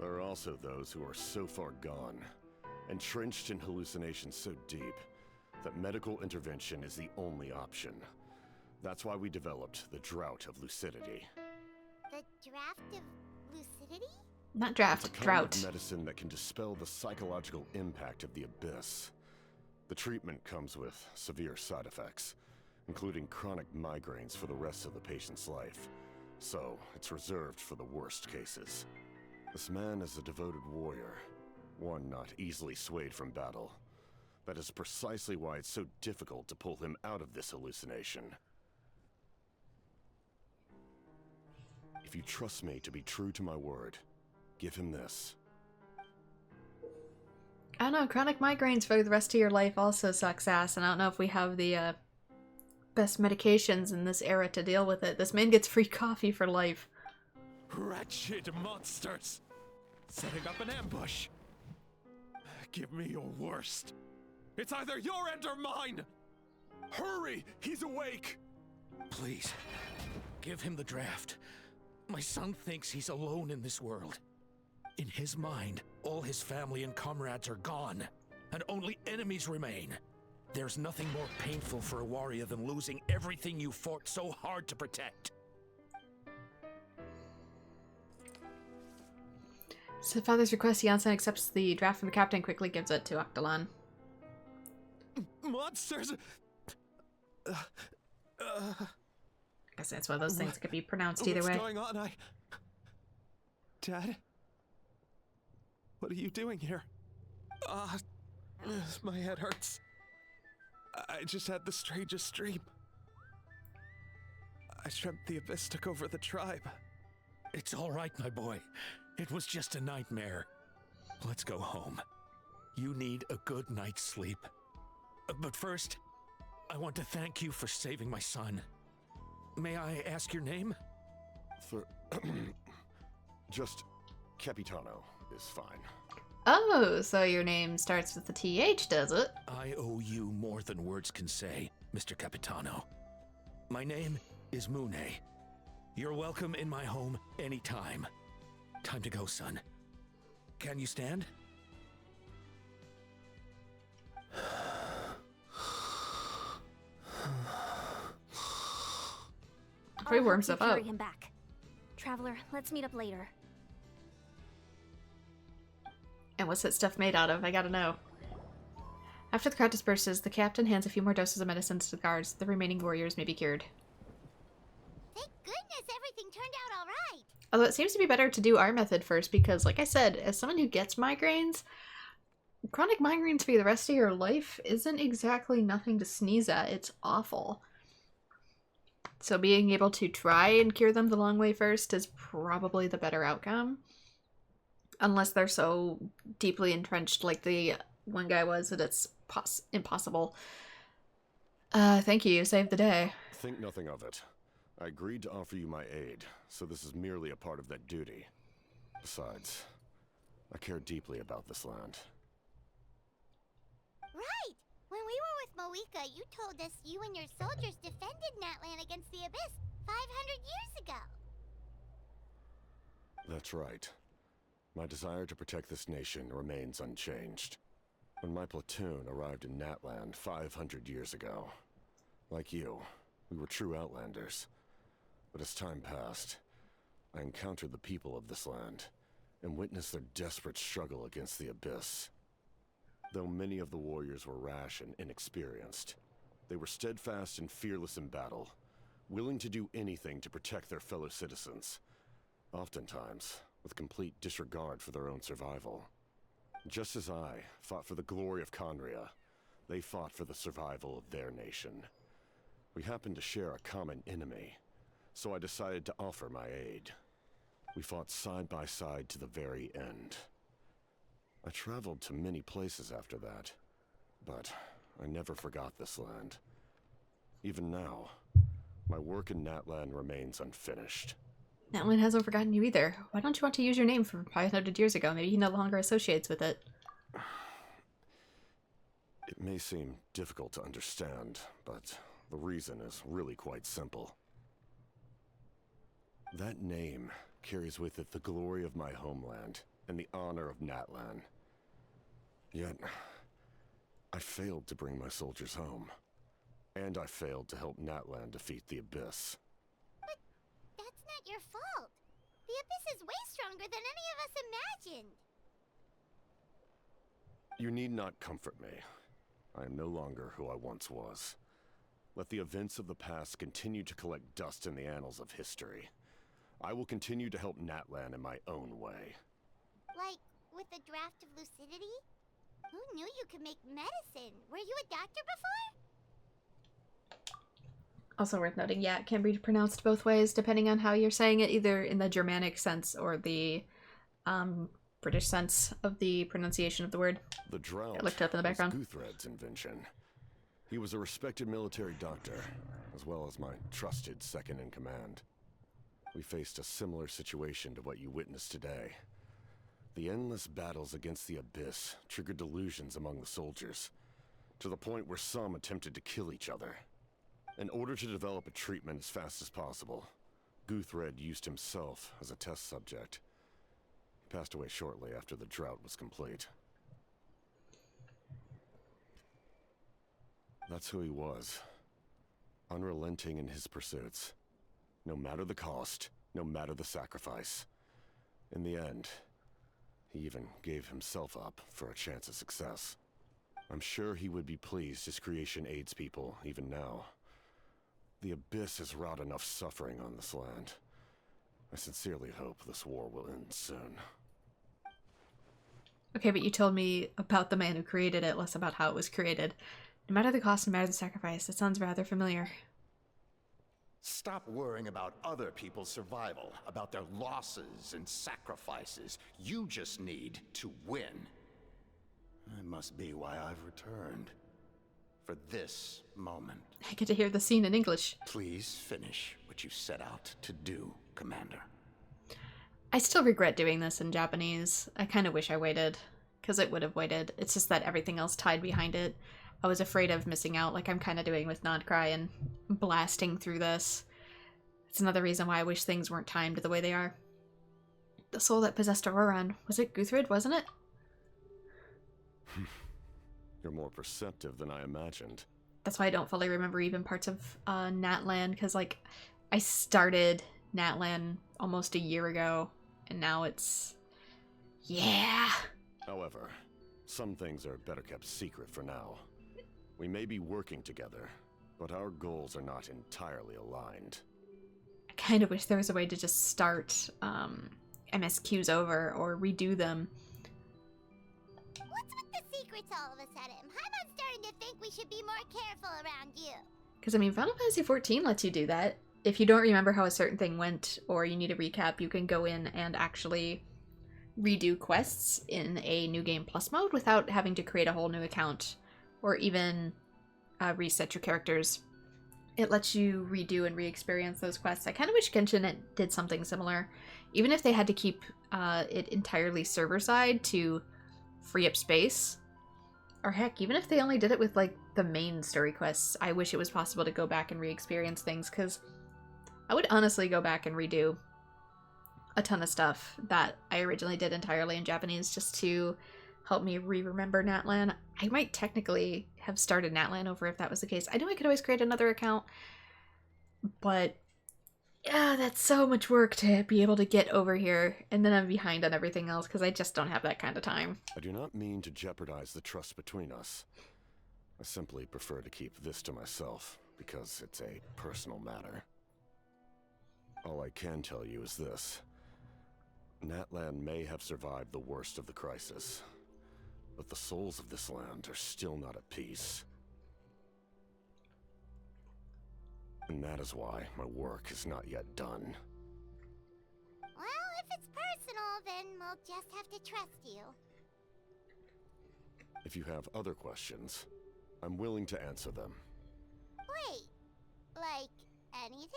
there are also those who are so far gone, entrenched in hallucinations so deep, that medical intervention is the only option. That's why we developed the Drought of Lucidity. the draft of lucidity? Not It's a draft, kind drought. of medicine that can dispel the psychological impact of the abyss. The treatment comes with severe side effects, including chronic migraines for the rest of the patient's life. So, it's reserved for the worst cases. This man is a devoted warrior, one not easily swayed from battle. That is precisely why it's so difficult to pull him out of this hallucination. If you trust me to be true to my word, give him this. I don't know, chronic migraines for the rest of your life also sucks ass, and I don't know if we have the best medications in this era to deal with it. This man gets free coffee for life. Wretched monsters! Setting up an ambush! Give me your worst. It's either your end or mine! Hurry! He's awake! Please, give him the draft. My son thinks he's alone in this world. In his mind, all his family and comrades are gone, and only enemies remain. There's nothing more painful for a warrior than losing everything you fought so hard to protect. So father's request, Janssen accepts the draft from the captain, quickly gives it to Octalan. Monsters! I guess that's one of those things that could be pronounced either way. What's going on? Dad? What are you doing here? My head hurts. I just had the strangest dream. I dreamt the Abyss took over the tribe. It's all right, my boy. It was just a nightmare. Let's go home. You need a good night's sleep. But first, I want to thank you for saving my son. May I ask your name? Just Capitano is fine. Oh, so your name starts with the TH, does it? I owe you more than words can say, Mr. Capitano. My name is Mune. You're welcome in my home anytime. Time to go, son. Can you stand? Pretty warms I'll up. help you carry him back. Traveler, let's meet up later. And what's that stuff made out of? I gotta know. After the crowd disperses, the captain hands a few more doses of medicines to the guards. The remaining warriors may be cured. Thank goodness everything turned out all right. Although it seems to be better to do our method first because, like I said, as someone who gets migraines, chronic migraines for the rest of your life isn't exactly nothing to sneeze at. It's awful. So being able to try and cure them the long way first is probably the better outcome. Unless they're so deeply entrenched like the one guy was that it's impossible. Thank you. You saved the day. Think nothing of it. I agreed to offer you my aid, so this is merely a part of that duty. Besides, I care deeply about this land. Right! When we were with Moika, you told us you and your soldiers defended Natlan against the Abyss 500 years ago. That's right. My desire to protect this nation remains unchanged. When my platoon arrived in Natlan 500 years ago, like you, we were true outlanders. But as time passed, I encountered the people of this land and witnessed their desperate struggle against the Abyss. Though many of the warriors were rash and inexperienced, they were steadfast and fearless in battle, willing to do anything to protect their fellow citizens, oftentimes with complete disregard for their own survival. Just as I fought for the glory of Conria, they fought for the survival of their nation. We happened to share a common enemy, so I decided to offer my aid. We fought side by side to the very end. I traveled to many places after that, but I never forgot this land. Even now, my work in Natlan remains unfinished. Natlan hasn't forgotten you either. Why don't you want to use your name from 500 years ago? Maybe he no longer associates with it. It may seem difficult to understand, but the reason is really quite simple. That name carries with it the glory of my homeland and the honor of Natlan. Yet, I failed to bring my soldiers home. And I failed to help Natlan defeat the Abyss. But that's not your fault. The Abyss is way stronger than any of us imagined. You need not comfort me. I am no longer who I once was. Let the events of the past continue to collect dust in the annals of history. I will continue to help Natlan in my own way. Like, with the draft of lucidity? Who knew you could make medicine? Were you a doctor before? Also worth noting, yeah, it can be pronounced both ways depending on how you're saying it, either in the Germanic sense or the British sense of the pronunciation of the word. The drought I looked up in the background. was Guthred's invention. He was a respected military doctor, as well as my trusted second-in-command. We faced a similar situation to what you witnessed today. The endless battles against the Abyss triggered delusions among the soldiers, to the point where some attempted to kill each other. In order to develop a treatment as fast as possible, Guthred used himself as a test subject. He passed away shortly after the drought was complete. That's who he was. Unrelenting in his pursuits. No matter the cost, no matter the sacrifice. In the end, he even gave himself up for a chance of success. I'm sure he would be pleased his creation aids people even now. The Abyss has wrought enough suffering on this land. I sincerely hope this war will end soon. Okay, but you told me about the man who created it, less about how it was created. No matter the cost, no matter the sacrifice, it sounds rather familiar. Stop worrying about other people's survival, about their losses and sacrifices. You just need to win. That must be why I've returned. For this moment. I get to hear the scene in English. Please finish what you set out to do, Commander. I still regret doing this in Japanese. I kind of wish I waited, because it would have waited. It's just that everything else tied behind it. I was afraid of missing out, like I'm kind of doing with Not Cry and blasting through this. It's another reason why I wish things weren't timed the way they are. The soul that possessed Auroran. Was it Guthrid, wasn't it? You're more perceptive than I imagined. That's why I don't fully remember even parts of Natlan, because, like, I started Natlan almost a year ago, and now it's... yeah! However, some things are better kept secret for now. We may be working together, but our goals are not entirely aligned. I kind of wish there was a way to just start MSQs over or redo them. What's with the secrets all of a sudden? I'm starting to think we should be more careful around you. Because, I mean, Final Fantasy XIV lets you do that. If you don't remember how a certain thing went, or you need a recap, you can go in and actually redo quests in a New Game Plus mode without having to create a whole new account, or even reset your characters. It lets you redo and re-experience those quests. I kind of wish Genshin did something similar, even if they had to keep it entirely server-side to free up space. Or heck, even if they only did it with, like, the main story quests, I wish it was possible to go back and re-experience things, because I would honestly go back and redo a ton of stuff that I originally did entirely in Japanese just to help me re-remember Natlan. I might technically have started Natlan over if that was the case. I know I could always create another account, but yeah, that's so much work to be able to get over here, and then I'm behind on everything else because I just don't have that kind of time. I do not mean to jeopardize the trust between us. I simply prefer to keep this to myself because it's a personal matter. All I can tell you is this. Natlan may have survived the worst of the crisis, but the souls of this land are still not at peace. And that is why my work is not yet done. Well, if it's personal, then we'll just have to trust you. If you have other questions, I'm willing to answer them. Wait, like anything?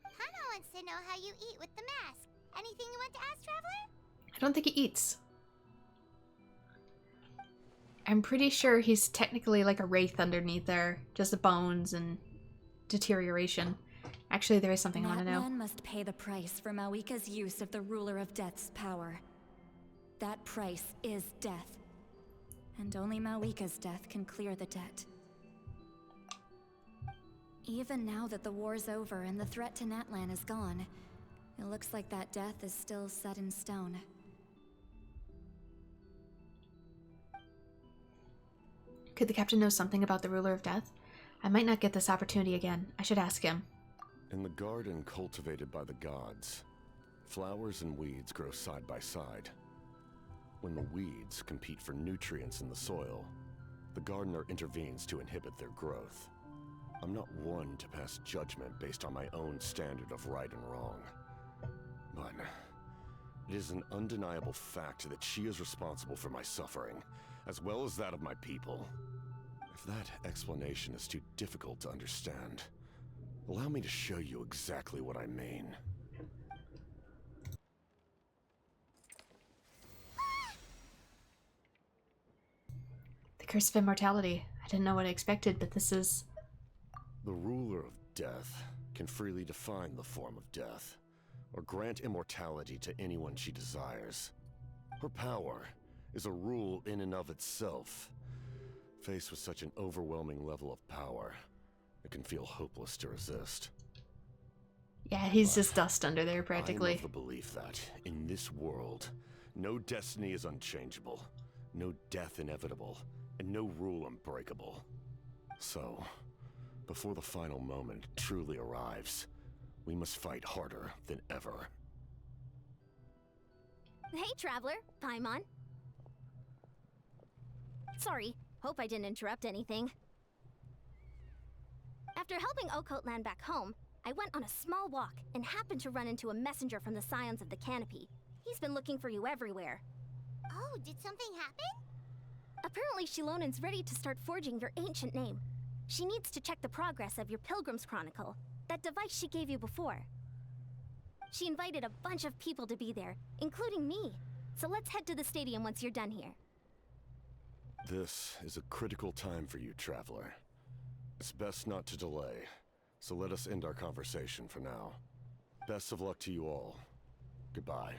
Hana wants to know how you eat with the mask. Anything you want to ask, Traveler? I don't think he eats. I'm pretty sure he's technically like a wraith underneath there. Just the bones and deterioration. Actually, there is something I want to know. Natlan must pay the price for Mawika's use of the Ruler of Death's power. That price is death. And only Mawika's death can clear the debt. Even now that the war's over and the threat to Natlan is gone, it looks like that death is still set in stone. Could the captain know something about the Ruler of Death? I might not get this opportunity again. I should ask him. In the garden cultivated by the gods, flowers and weeds grow side by side. When the weeds compete for nutrients in the soil, the gardener intervenes to inhibit their growth. I'm not one to pass judgment based on my own standard of right and wrong. But it is an undeniable fact that she is responsible for my suffering, as well as that of my people. If that explanation is too difficult to understand, allow me to show you exactly what I mean. The Curse of Immortality. I didn't know what I expected, but this is... The Ruler of Death can freely define the form of death, or grant immortality to anyone she desires. Her power is a rule in and of itself. Faced with such an overwhelming level of power, it can feel hopeless to resist. Yeah, he's just dust under there, practically. I am of the belief that, in this world, no destiny is unchangeable, no death inevitable, and no rule unbreakable. So, before the final moment truly arrives, we must fight harder than ever. Hey, Traveler. Paimon. Sorry, hope I didn't interrupt anything. After helping Okot land back home, I went on a small walk and happened to run into a messenger from the Scions of the Canopy. He's been looking for you everywhere. Oh, did something happen? Apparently Shilonen's ready to start forging your ancient name. She needs to check the progress of your Pilgrim's Chronicle, that device she gave you before. She invited a bunch of people to be there, including me. So let's head to the stadium once you're done here. This is a critical time for you, Traveler. It's best not to delay, so let us end our conversation for now. Best of luck to you all. Goodbye.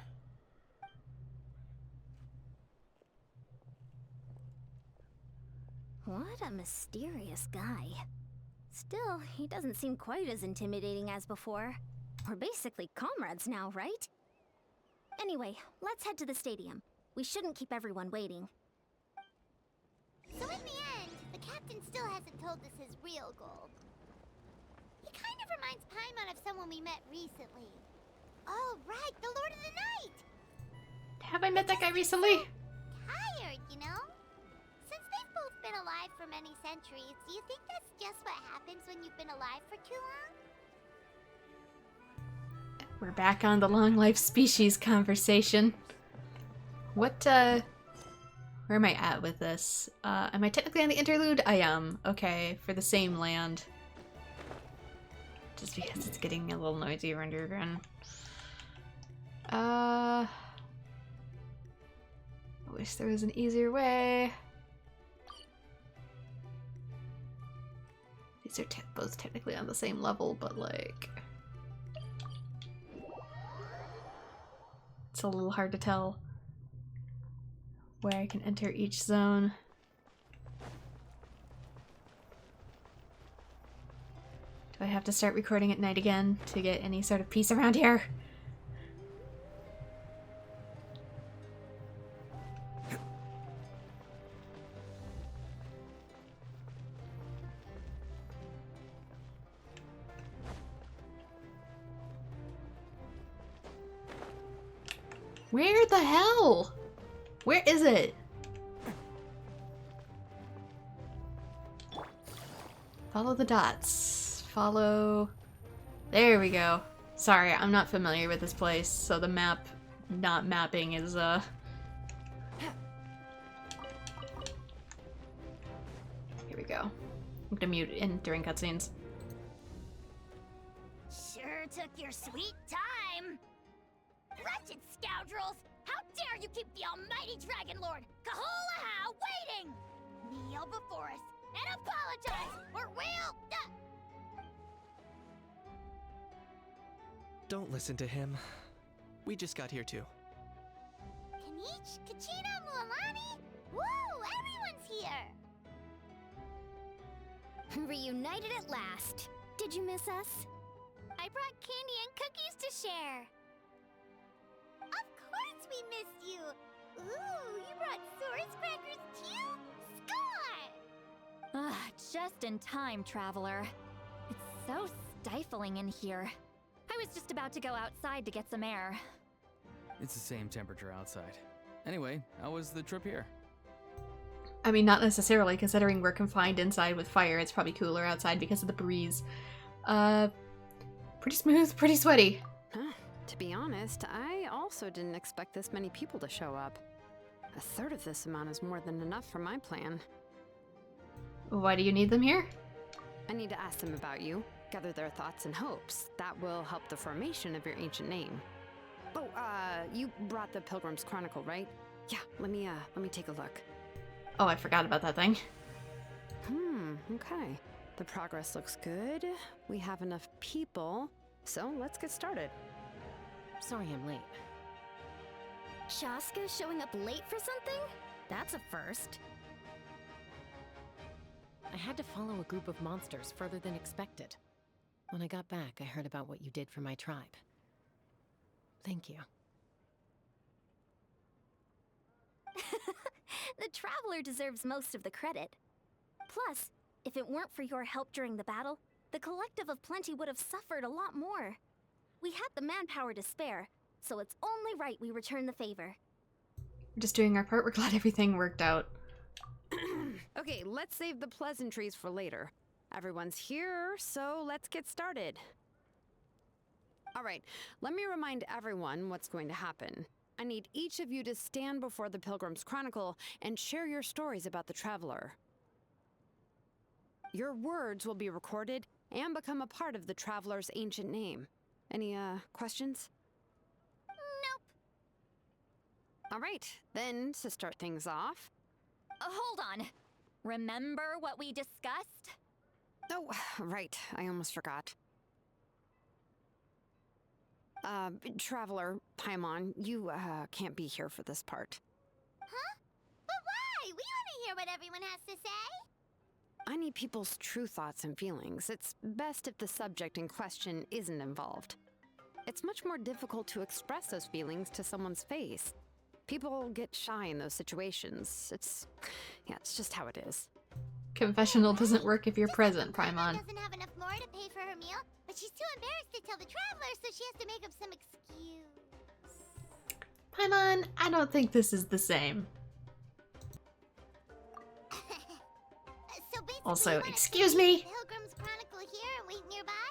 What a mysterious guy. Still, he doesn't seem quite as intimidating as before. We're basically comrades now, right? Anyway, let's head to the stadium. We shouldn't keep everyone waiting. So in the end, the captain still hasn't told us his real goal. He kind of reminds Paimon of someone we met recently. Oh, right, the Lord of the Night! Have I met that guy recently? Tired, you know? Since they've both been alive for many centuries, do you think that's just what happens when you've been alive for too long? We're back on the long life species conversation. What, where am I at with this? Am I technically on the interlude? I am. Okay, for the same land. Just because it's getting a little noisy around here again. I wish there was an easier way. These are both technically on the same level, but like... it's a little hard to tell where I can enter each zone. Do I have to start recording at night again to get any sort of peace around here? Where the hell? Where is it? Follow the dots. Follow... there we go. Sorry, I'm not familiar with this place, so the map not mapping is, Here we go. I'm gonna mute in during cutscenes. Sure took your sweet time. Wretched scoundrels! How dare you keep the almighty Dragon Lord, Kahulaha, waiting! Kneel before us and apologize, or we'll... Don't listen to him. We just got here too. Kanich, Kachina, Mualani? Woo, everyone's here! Reunited at last. Did you miss us? I brought candy and cookies to share. Of course we missed you! Ooh, you brought Source crackers too? Score! Ah, just in time, Traveler. It's so stifling in here. I was just about to go outside to get some air. It's the same temperature outside. Anyway, how was the trip here? I mean, not necessarily, considering we're confined inside with fire. It's probably cooler outside because of the breeze. Pretty smooth, pretty sweaty. Huh. To be honest, I also didn't expect this many people to show up. A third of this amount is more than enough for my plan. Why do you need them here? I need to ask them about you, gather their thoughts and hopes. That will help the formation of your ancient name. Oh, you brought the Pilgrim's Chronicle, right? Yeah, let me take a look. Oh, I forgot about that thing. Okay. The progress looks good. We have enough people, so let's get started. Sorry I'm late. Shaska showing up late for something? That's a first. I had to follow a group of monsters further than expected. When I got back, I heard about what you did for my tribe. Thank you. The Traveler deserves most of the credit. Plus, if it weren't for your help during the battle, the Collective of Plenty would have suffered a lot more. We had the manpower to spare, so it's only right we return the favor. We're just doing our part. We're glad everything worked out. Okay, let's save the pleasantries for later. Everyone's here, so let's get started. All right, let me remind everyone what's going to happen. I need each of you to stand before the Pilgrim's Chronicle and share your stories about the Traveler. Your words will be recorded and become a part of the Traveler's ancient name. Any, questions? Nope. All right, then, to start things off, Hold on. Remember what we discussed? Oh, right. I almost forgot. Traveler, Paimon, you, can't be here for this part. Huh? But why? We want to hear what everyone has to say. I need people's true thoughts and feelings. It's best if the subject in question isn't involved. It's much more difficult to express those feelings to someone's face. People get shy in those situations. It's just how it is. Confessional doesn't work if you're present, Paimon. Doesn't have enough more to pay for her meal, but she's too embarrassed to tell the traveler, so she has to make up some excuse. Paimon, I don't think this is the same. So Also, excuse me. Pilgrim's Chronicle here and wait nearby?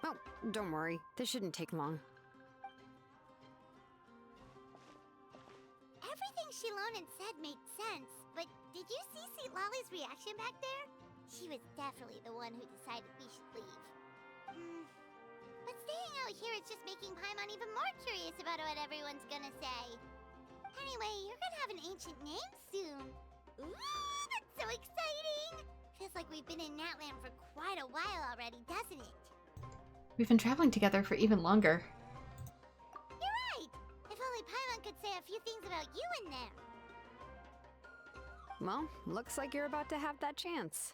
Oh, don't worry. This shouldn't take long. Everything Shilonen said made sense, but did you see St. Lolly's reaction back there? She was definitely the one who decided we should leave. But staying out here is just making Paimon even more curious about what everyone's gonna say. Anyway, you're gonna have an ancient name soon. Ooh, that's so exciting! Feels like we've been in Natland for quite a while already, doesn't it? We've been traveling together for even longer. You're right! If only Paimon could say a few things about you in there. Well, looks like you're about to have that chance.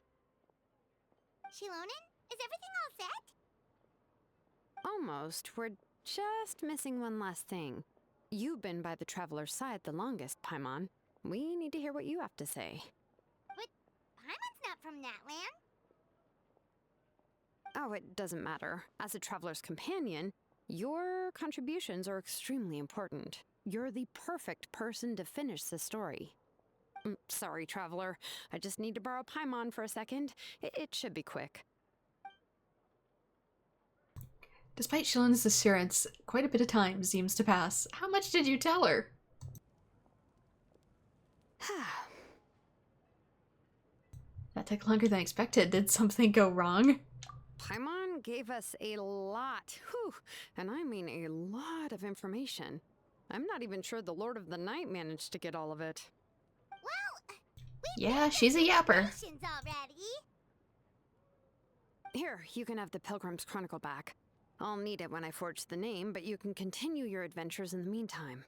Shilonen, is everything all set? Almost. We're just missing one last thing. You've been by the Traveler's side the longest, Paimon. We need to hear what you have to say. But Paimon's not from Natland. Oh, it doesn't matter. As a Traveler's companion, your contributions are extremely important. You're the perfect person to finish the story. Sorry, Traveler. I just need to borrow Paimon for a second. It should be quick. Despite Shillen's assurance, quite a bit of time seems to pass. How much did you tell her? That took longer than expected. Did something go wrong? Paimon gave us a lot, and I mean a lot of information. I'm not even sure the Lord of the Night managed to get all of it. Well, yeah, she's a yapper. Already. Here, you can have the Pilgrim's Chronicle back. I'll need it when I forge the name, but you can continue your adventures in the meantime.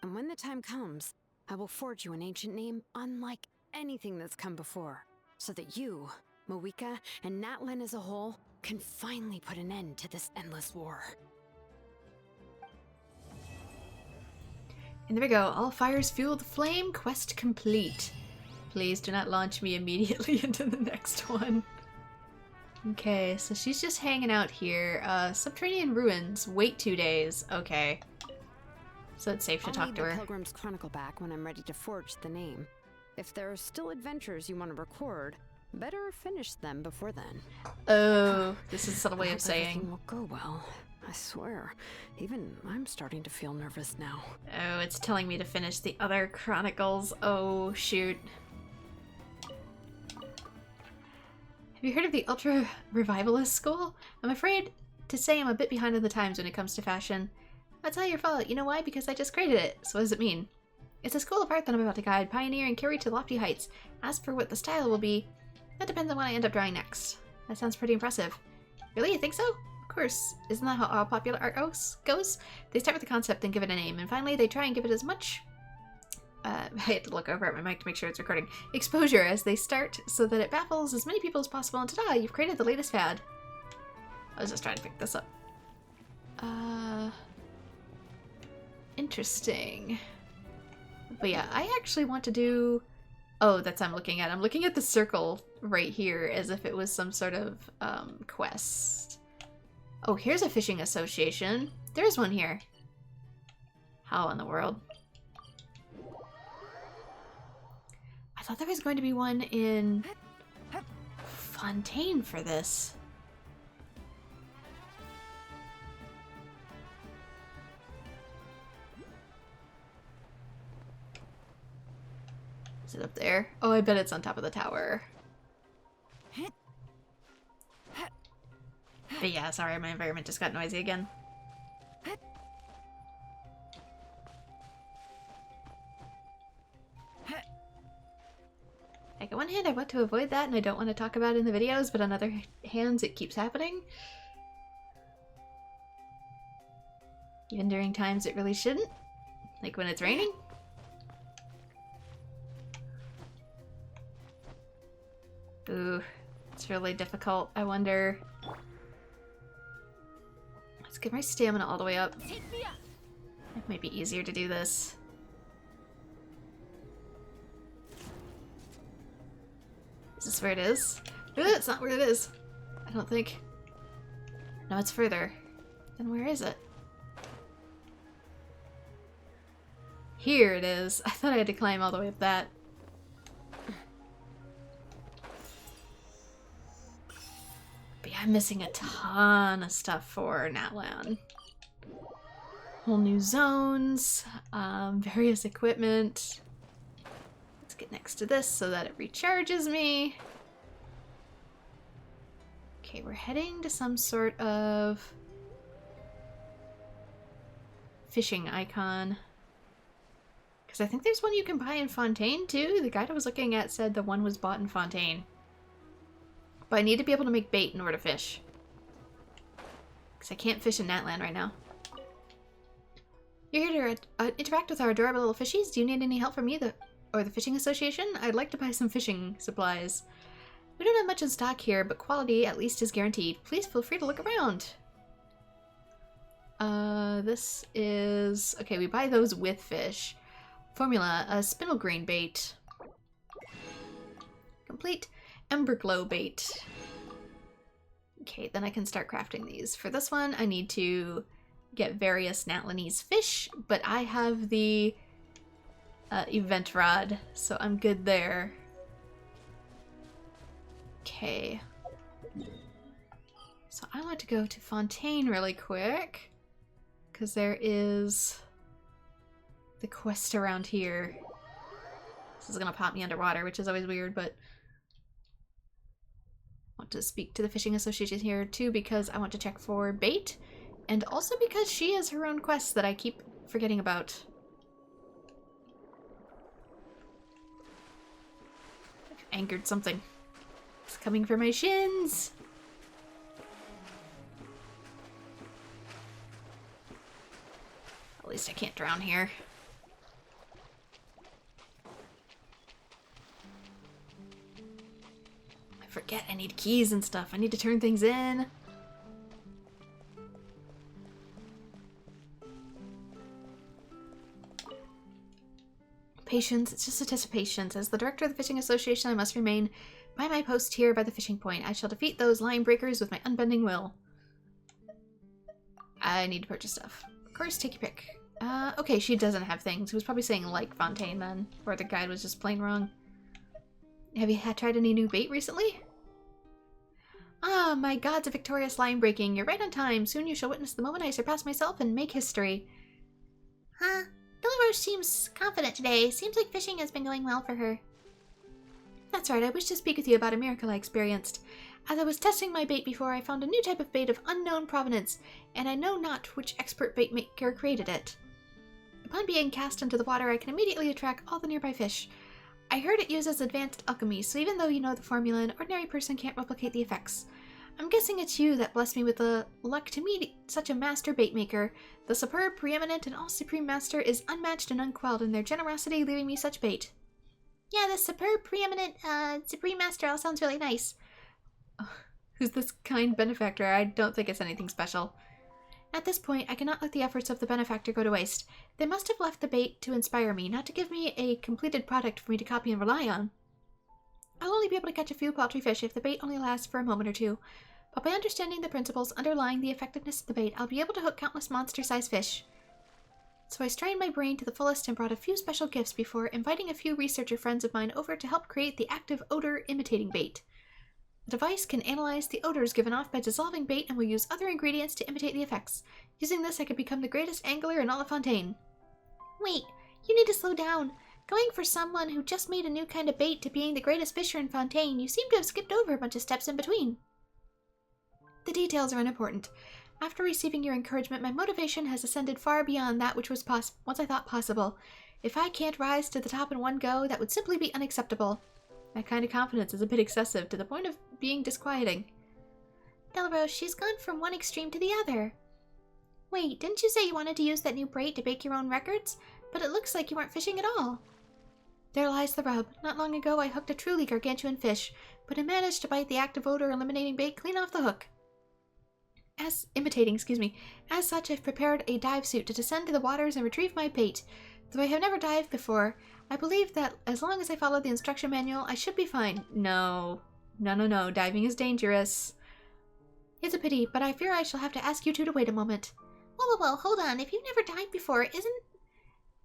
And when the time comes, I will forge you an ancient name unlike anything that's come before, so that you, Moika, and Natlan as a whole can finally put an end to this endless war. And there we go. All fires fuel the flame. Quest complete. Please do not launch me immediately into the next one. Okay, so she's just hanging out here. Subterranean ruins. Wait 2 days. Okay. So it's safe to talk to her. I'll need the Pilgrim's Chronicle back when I'm ready to forge the name. If there are still adventures you want to record, better finish them before then. Oh, this is a subtle way of saying. Everything will go well. I swear. Even I'm starting to feel nervous now. Oh, it's telling me to finish the other chronicles. Oh, shoot. Have you heard of the Ultra Revivalist School? I'm afraid to say I'm a bit behind on the times when it comes to fashion. That's not your fault. You know why? Because I just created it. So what does it mean? It's a school of art that I'm about to guide, pioneer, and carry to lofty heights. As for what the style will be, that depends on what I end up drawing next. That sounds pretty impressive. Really? You think so? Of course. Isn't that how all popular art goes? They start with the concept, then give it a name, and finally they try and give it as much... I had to look over at my mic to make sure it's recording. Exposure as they start, so that it baffles as many people as possible, and ta-da! You've created the latest fad. I was just trying to pick this up. Interesting. But yeah, I actually want to do... Oh, that's what I'm looking at. I'm looking at the circle right here as if it was some sort of quest. Oh, here's a fishing association. There's one here. How in the world? I thought there was going to be one in Fontaine for this. Is it up there? Oh, I bet it's on top of the tower. But yeah, sorry, my environment just got noisy again. Like, on one hand, I want to avoid that and I don't want to talk about it in the videos, but on other hands, it keeps happening. Even during times it really shouldn't. Like when it's raining. Ooh, it's really difficult. I wonder... Let's get my stamina all the way up. It might be easier to do this. Is this where it is? It's not where it is. I don't think. No, it's further. Then where is it? Here it is. I thought I had to climb all the way up that. But yeah, I'm missing a ton of stuff for Natlan. Whole new zones, various equipment. Let's get next to this so that it recharges me. Okay, we're heading to some sort of fishing icon. Because I think there's one you can buy in Fontaine too. The guide I was looking at said the one was bought in Fontaine. But I need to be able to make bait in order to fish. Because I can't fish in Natlan right now. You're here to interact with our adorable little fishies. Do you need any help from me or the Fishing Association? I'd like to buy some fishing supplies. We don't have much in stock here, but quality at least is guaranteed. Please feel free to look around. This is... Okay, we buy those with fish. Formula, a spindle grain bait. Complete ember glow bait. Okay, then I can start crafting these. For this one, I need to get various Natlanese fish, but I have the event rod, so I'm good there. Okay. So I want to go to Fontaine really quick, because there is the quest around here. This is gonna pop me underwater, which is always weird, but I want to speak to the Fishing Association here too because I want to check for bait, and also because she has her own quests that I keep forgetting about. I've anchored something. It's coming for my shins! At least I can't drown here. I forget I need keys and stuff. I need to turn things in. Patience. It's just a test of patience. As the director of the Fishing Association, I must remain by my post here by the fishing point. I shall defeat those line breakers with my unbending will. I need to purchase stuff. Of course, take your pick. Okay, she doesn't have things. He was probably saying like Fontaine then, or the guide was just plain wrong. Have you tried any new bait recently? Ah, my gods of victorious line breaking. You're right on time. Soon you shall witness the moment I surpass myself and make history. Huh? Billy Rose seems confident today. Seems like fishing has been going well for her. That's right, I wish to speak with you about a miracle I experienced. As I was testing my bait before, I found a new type of bait of unknown provenance, and I know not which expert bait maker created it. Upon being cast into the water, I can immediately attract all the nearby fish. I heard it uses advanced alchemy, so even though you know the formula, an ordinary person can't replicate the effects. I'm guessing it's you that blessed me with the luck to meet such a master bait maker. The superb, preeminent, and all-supreme master is unmatched and unquelled in their generosity, leaving me such bait. Yeah, the superb, preeminent, supreme master all sounds really nice. Oh, who's this kind benefactor? I don't think it's anything special. At this point, I cannot let the efforts of the benefactor go to waste. They must have left the bait to inspire me, not to give me a completed product for me to copy and rely on. I'll only be able to catch a few paltry fish if the bait only lasts for a moment or two, but by understanding the principles underlying the effectiveness of the bait, I'll be able to hook countless monster-sized fish. So I strained my brain to the fullest and brought a few special gifts before inviting a few researcher friends of mine over to help create the active odor imitating bait. The device can analyze the odors given off by dissolving bait and will use other ingredients to imitate the effects. Using this, I could become the greatest angler in all of Fontaine. Wait, you need to slow down. Going for someone who just made a new kind of bait to being the greatest fisher in Fontaine, you seem to have skipped over a bunch of steps in between. The details are unimportant. After receiving your encouragement, my motivation has ascended far beyond that which was once I thought possible. If I can't rise to the top in one go, that would simply be unacceptable. That kind of confidence is a bit excessive, to the point of being disquieting. Delros, she's gone from one extreme to the other. Wait, didn't you say you wanted to use that new braid to break your own records? But it looks like you weren't fishing at all. There lies the rub. Not long ago I hooked a truly gargantuan fish, but I managed to bite the active odor eliminating bait clean off the hook. As such, I've prepared a dive suit to descend to the waters and retrieve my bait. Though I have never dived before, I believe that as long as I follow the instruction manual, I should be fine. No. No. Diving is dangerous. It's a pity, but I fear I shall have to ask you two to wait a moment. Whoa, hold on. If you've never dived before,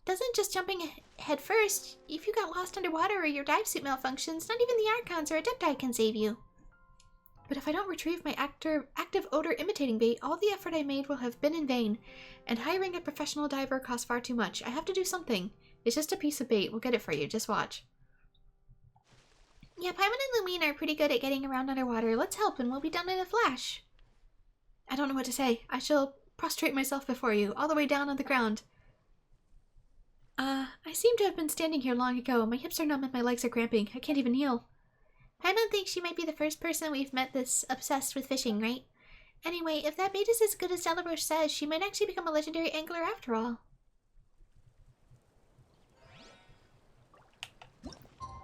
doesn't just jumping head first, if you got lost underwater or your dive suit malfunctions, not even the Archons or Adepti can save you. But if I don't retrieve my active odor imitating bait, all the effort I made will have been in vain, and hiring a professional diver costs far too much. I have to do something. It's just a piece of bait. We'll get it for you. Just watch. Yeah, Paimon and Lumine are pretty good at getting around underwater. Let's help and we'll be done in a flash. I don't know what to say. I shall prostrate myself before you, all the way down on the ground. I seem to have been standing here long ago. My hips are numb and my legs are cramping. I can't even kneel. Paimon thinks she might be the first person we've met that's obsessed with fishing, right? Anyway, if that bait is as good as Delros says, she might actually become a legendary angler after all.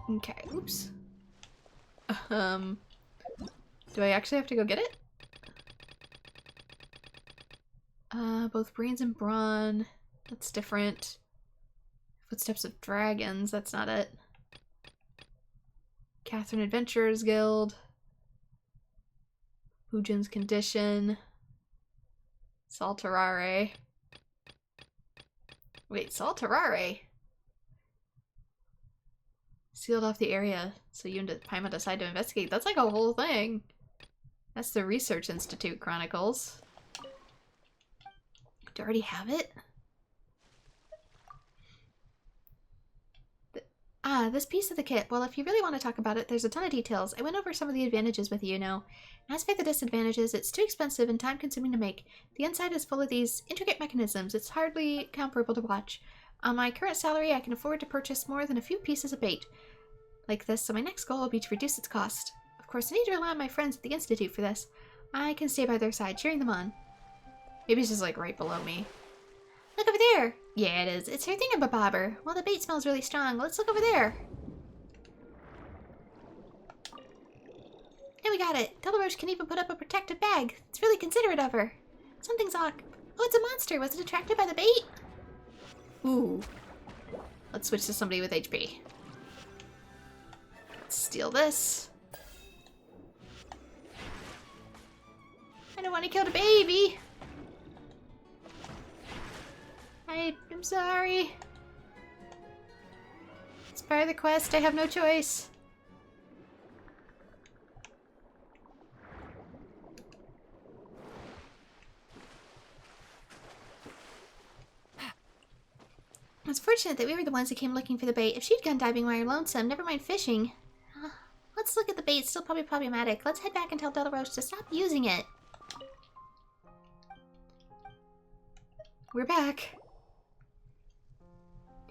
Okay, oops. Do I actually have to go get it? Both brains and brawn. That's different. Footsteps of Dragons, that's not it. Catherine Adventurers Guild. Bujin's Condition. Saltarare. Wait, Saltarare? Sealed off the area, so you and Paimon decide to investigate. That's like a whole thing. That's the Research Institute Chronicles. Do I already have it? This piece of the kit. Well, if you really want to talk about it, there's a ton of details. I went over some of the advantages with you now. As for the disadvantages, it's too expensive and time-consuming to make. The inside is full of these intricate mechanisms. It's hardly comparable to watch. On my current salary, I can afford to purchase more than a few pieces of bait like this, so my next goal will be to reduce its cost. Of course, I need to rely on my friends at the Institute for this. I can stay by their side, cheering them on. Maybe it's just like right below me. Look over there! Yeah, it is. It's her thingamabobber. Well, the bait smells really strong. Let's look over there. Hey, we got it. Delros can even put up a protective bag. It's really considerate of her. Something's off. Oh, it's a monster. Was it attracted by the bait? Ooh. Let's switch to somebody with HP. Let's steal this. I don't want to kill the baby. I'm sorry. It's part of the quest. I have no choice. It's fortunate that we were the ones who came looking for the bait. If she'd gone diving while you're lonesome, never mind fishing. Let's look at the bait. It's still probably problematic. Let's head back and tell Delros to stop using it. We're back.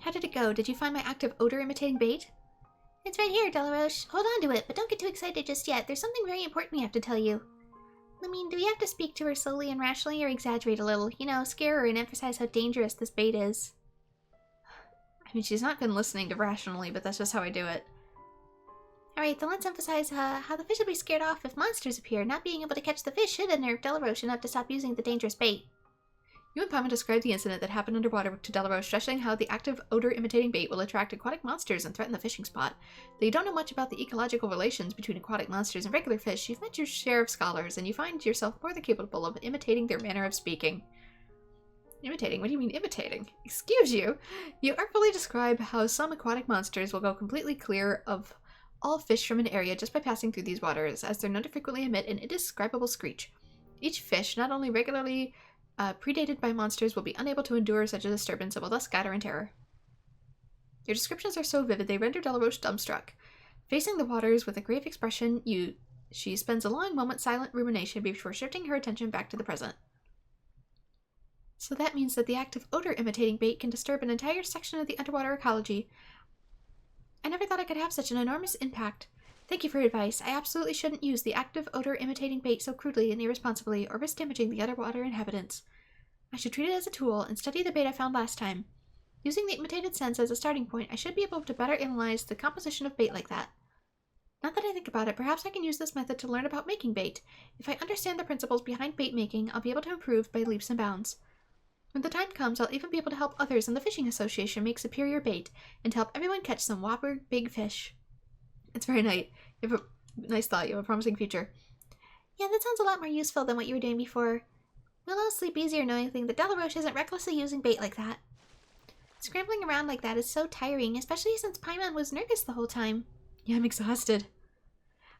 How did it go? Did you find my active odor imitating bait? It's right here, Delros. Hold on to it, but don't get too excited just yet. There's something very important we have to tell you. I mean, do we have to speak to her slowly and rationally or exaggerate a little? You know, scare her and emphasize how dangerous this bait is. I mean, she's not been listening to rationally, but that's just how I do it. Alright, then let's emphasize how the fish will be scared off if monsters appear. Not being able to catch the fish should unnerve Delros enough to stop using the dangerous bait. You and Paimon described the incident that happened underwater to Delros, stressing how the active odor-imitating bait will attract aquatic monsters and threaten the fishing spot. Though you don't know much about the ecological relations between aquatic monsters and regular fish, you've met your share of scholars, and you find yourself more than capable of imitating their manner of speaking. Imitating? What do you mean imitating? Excuse you! You artfully describe how some aquatic monsters will go completely clear of all fish from an area just by passing through these waters, as they're known to frequently emit an indescribable screech. Each fish, not only regularly predated by monsters, will be unable to endure such a disturbance and will thus scatter in terror. Your descriptions are so vivid they render Delros dumbstruck. Facing the waters with a grave expression, she spends a long moment silent rumination before shifting her attention back to the present. So that means that the active odor imitating bait can disturb an entire section of the underwater ecology. I never thought I could have such an enormous impact. Thank you for your advice. I absolutely shouldn't use the active odor-imitating bait so crudely and irresponsibly, or risk damaging the underwater inhabitants. I should treat it as a tool and study the bait I found last time. Using the imitated scents as a starting point, I should be able to better analyze the composition of bait like that. Now that I think about it, perhaps I can use this method to learn about making bait. If I understand the principles behind bait making, I'll be able to improve by leaps and bounds. When the time comes, I'll even be able to help others in the fishing association make superior bait, and to help everyone catch some whopper big fish. It's very nice. You have a nice thought. You have a promising future. Yeah, that sounds a lot more useful than what you were doing before. We'll all sleep easier knowing that Delaroche isn't recklessly using bait like that. Scrambling around like that is so tiring, especially since Paimon was nervous the whole time. Yeah, I'm exhausted.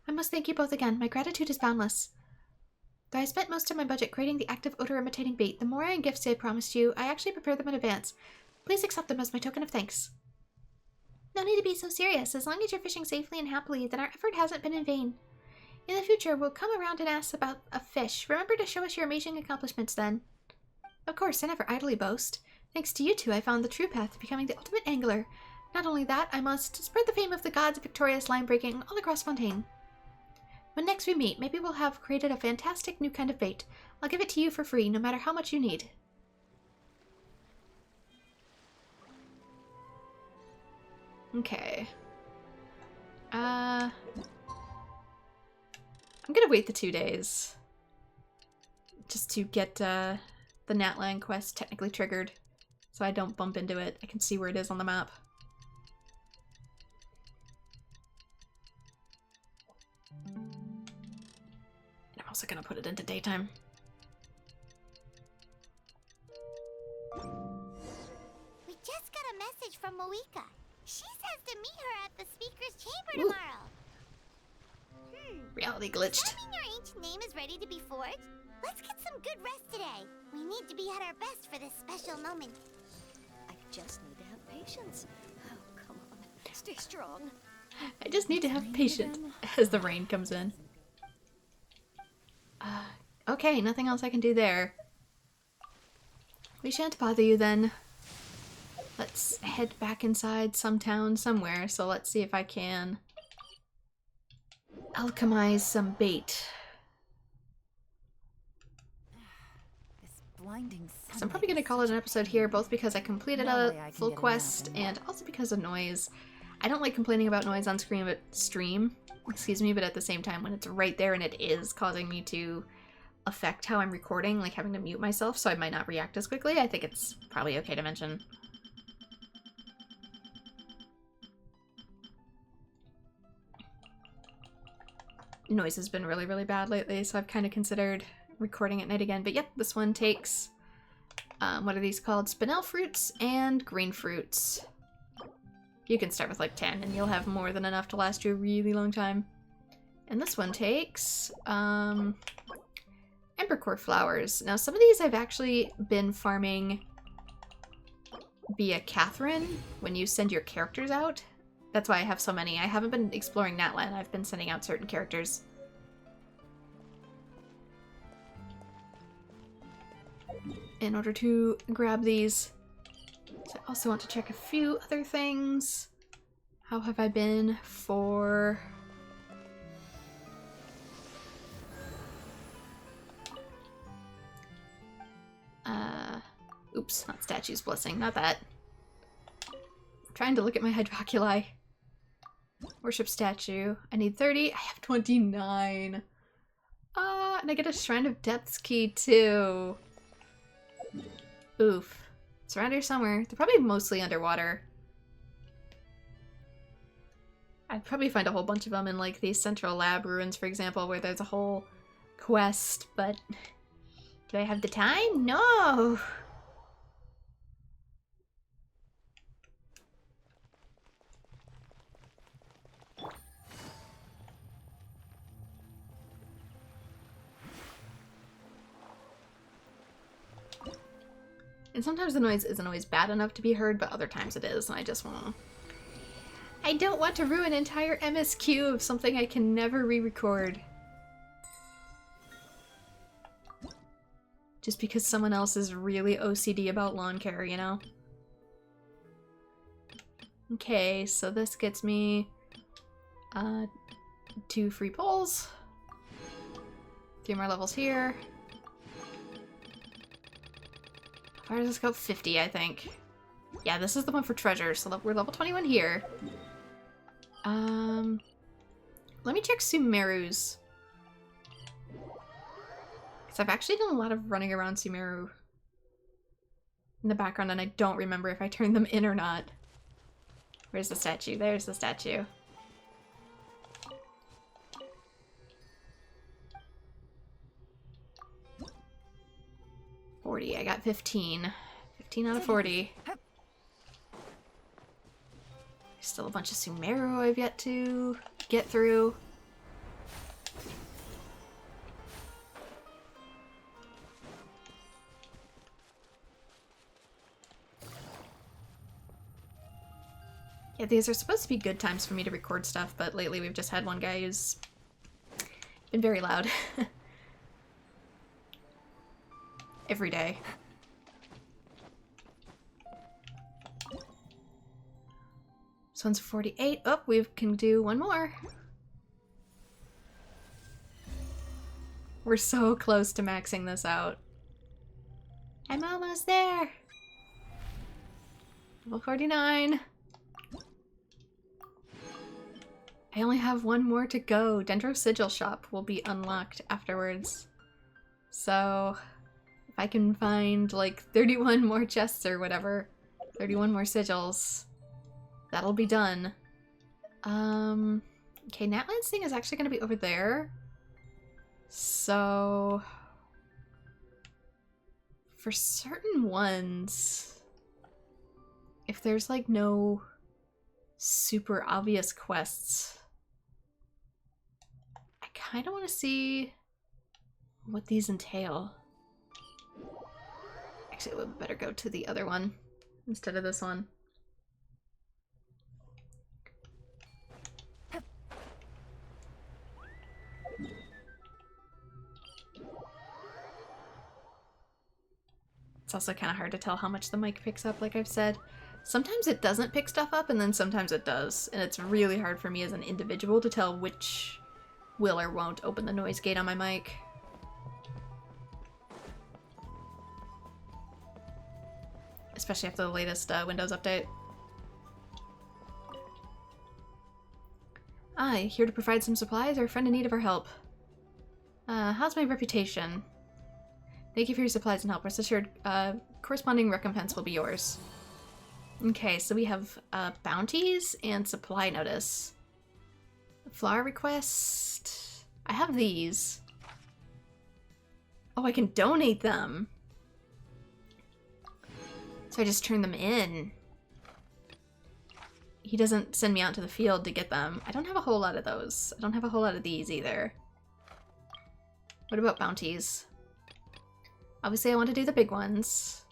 I must thank you both again. My gratitude is boundless. Though I spent most of my budget creating the active odor-imitating bait, the morai and gifts I promised you, I actually prepared them in advance. Please accept them as my token of thanks. No need to be so serious. As long as you're fishing safely and happily, then our effort hasn't been in vain. In the future, we'll come around and ask about a fish. Remember to show us your amazing accomplishments then. Of course, I never idly boast. Thanks to you two, I found the true path to becoming the ultimate angler. Not only that, I must spread the fame of the gods of victorious line breaking all across Fontaine. When next we meet, maybe we'll have created a fantastic new kind of bait. I'll give it to you for free, no matter how much you need. Okay. I'm gonna wait the 2 days. Just to get the Natlan quest technically triggered. So I don't bump into it. I can see where it is on the map. And I'm also gonna put it into daytime. We just got a message from Moika. She says to meet her at the speaker's chamber tomorrow. Reality glitched. Does that mean your ancient name is ready to be forged? Let's get some good rest today. We need to be at our best for this special moment. I just need to have patience. Oh, come on. Stay strong. I just need to have patience as the rain comes in. Okay, nothing else I can do there. We shan't bother you then. Let's head back inside some town somewhere, so let's see if I can alchemize some bait. So I'm probably going to call it an episode here, both because I completed a full quest and also because of noise. I don't like complaining about noise on stream, but at the same time, when it's right there and it is causing me to affect how I'm recording, like having to mute myself so I might not react as quickly, I think it's probably okay to mention. Noise has been really, really bad lately, so I've kind of considered recording at night again. But yep, this one takes, what are these called? Spinel fruits and green fruits. You can start with like 10 and you'll have more than enough to last you a really long time. And this one takes, Embercore flowers. Now some of these I've actually been farming via Catherine when you send your characters out. That's why I have so many. I haven't been exploring Natlan. I've been sending out certain characters. In order to grab these. So I also want to check a few other things. How have I been for... Oops, not Statue's Blessing, not that. I'm trying to look at my Hydroculi. Worship statue. I need 30. I have 29. And I get a Shrine of Depths key too. Oof. It's around here somewhere. They're probably mostly underwater. I'd probably find a whole bunch of them in like these Central Lab ruins, for example, where there's a whole quest, but do I have the time? No! And sometimes the noise isn't always bad enough to be heard, but other times it is, and I just want to... I don't want to ruin an entire MSQ of something I can never re-record. Just because someone else is really OCD about lawn care, you know? Okay, so this gets me 2 free pulls. 3 more levels here. How far does this go? 50, I think. Yeah, this is the one for treasure, so we're level 21 here. Let me check Sumeru's. Because I've actually done a lot of running around Sumeru in the background, and I don't remember if I turned them in or not. Where's the statue? There's the statue. I got 15. 15 out of 40. There's still a bunch of Sumeru I've yet to get through. Yeah, these are supposed to be good times for me to record stuff, but lately we've just had one guy who's been very loud. Every day. This one's 48. Oh, we can do one more. We're so close to maxing this out. I'm almost there. Level 49. I only have one more to go. Dendro Sigil Shop will be unlocked afterwards. So if I can find like 31 more chests or whatever, 31 more sigils, that'll be done. Okay, Natlan's thing is actually going to be over there. So for certain ones, if there's like no super obvious quests, I kind of want to see what these entail. Actually, we better go to the other one instead of this one. It's also kind of hard to tell how much the mic picks up, like I've said. Sometimes it doesn't pick stuff up, and then sometimes it does. And it's really hard for me as an individual to tell which will or won't open the noise gate on my mic. Especially after the latest Windows update. Hi, here to provide some supplies or a friend in need of our help. How's my reputation? Thank you for your supplies and help. Rest assured, corresponding recompense will be yours. Okay, so we have bounties and supply notice. Flower request. I have these. Oh, I can donate them. So I just turn them in. He doesn't send me out to the field to get them. I don't have a whole lot of those. I don't have a whole lot of these either. What about bounties? Obviously I want to do the big ones.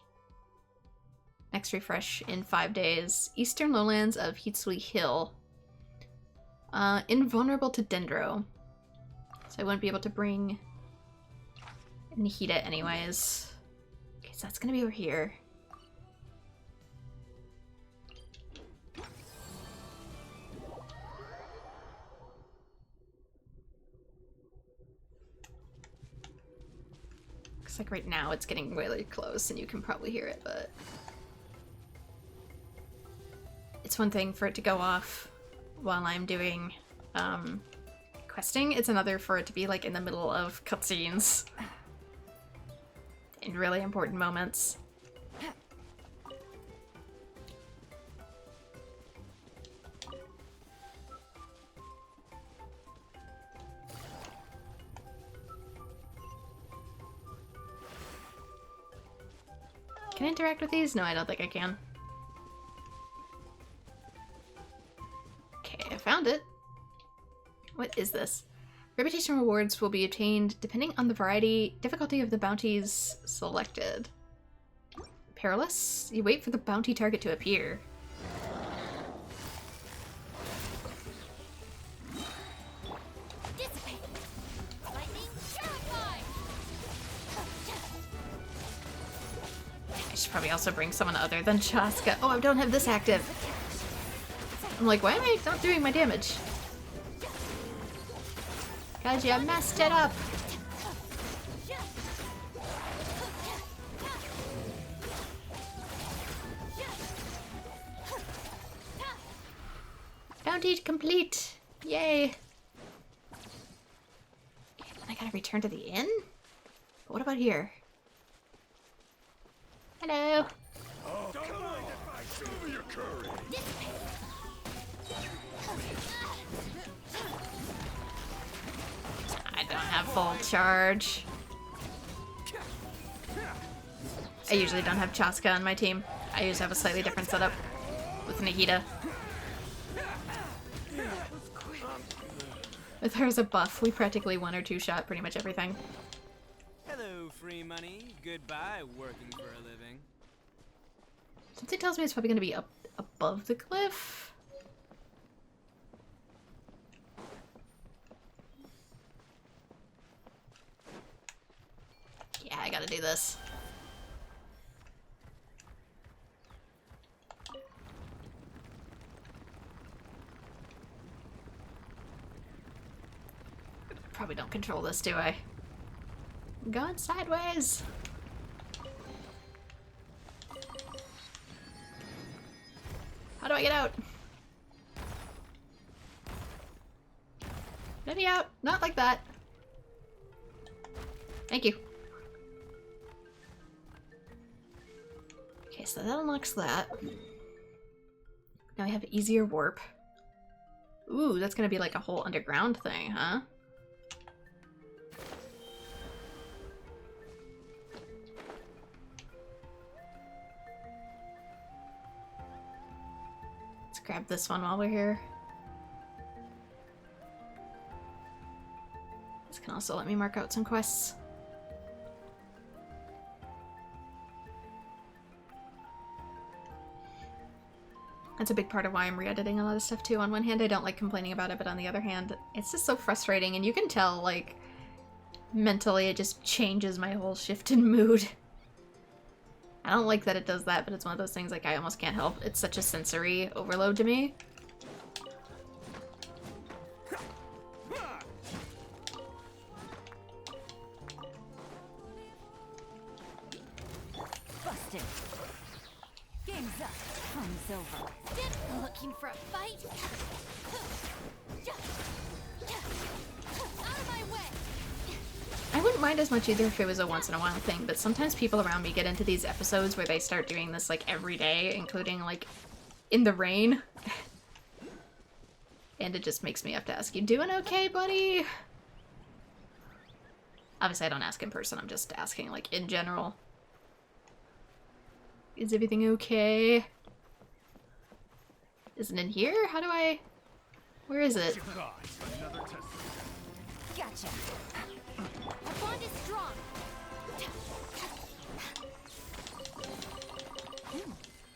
Next refresh in 5 days. Eastern lowlands of Hitsui Hill. Invulnerable to Dendro. So I wouldn't be able to bring Nihita anyways. Okay, so that's gonna be over here. Looks like right now it's getting really close and you can probably hear it, but it's one thing for it to go off while I'm doing questing. It's another for it to be like in the middle of cutscenes in really important moments. Can I interact with these? No, I don't think I can. Okay, I found it. What is this? Reputation rewards will be obtained depending on the difficulty of the bounties selected. Perilous? You wait for the bounty target to appear. I should probably also bring someone other than Chaska. Oh, I don't have this active. I'm like, why am I not doing my damage? Cause you messed it up. Bounty complete. Yay. Okay, then I gotta return to the inn? But what about here? Hello. Oh, come on! Show me your courage! I don't have full charge. I usually don't have Chaska on my team. I usually have a slightly different setup with Nahida. With her as a buff, we practically one or two shot pretty much everything. Hello, free money. Goodbye, working for a living. Something tells me it's probably going to be up above the cliff. Yeah, I gotta do this. Probably don't control this, do I? I'm going sideways. How do I get out? Let me out. Not like that. Thank you. Okay, so that unlocks that. Now we have easier warp. Ooh, that's gonna be like a whole underground thing, huh? Let's grab this one while we're here. This can also let me mark out some quests. That's a big part of why I'm re-editing a lot of stuff too. On one hand, I don't like complaining about it, but on the other hand, it's just so frustrating, and you can tell, like, mentally it just changes my whole shift in mood. I don't like that it does that, but it's one of those things, like, I almost can't help. It's such a sensory overload to me. Busted. Game's up. Fun's over. Looking for a fight? Out of my way! I wouldn't mind as much either if it was a once in a while thing, but sometimes people around me get into these episodes where they start doing this, like, every day, including, like, in the rain. And it just makes me have to ask, you doing okay, buddy? Obviously, I don't ask in person, I'm just asking, like, in general. Is everything okay? Is it in here? How do I... Where is it? Gotcha. Our bond is strong.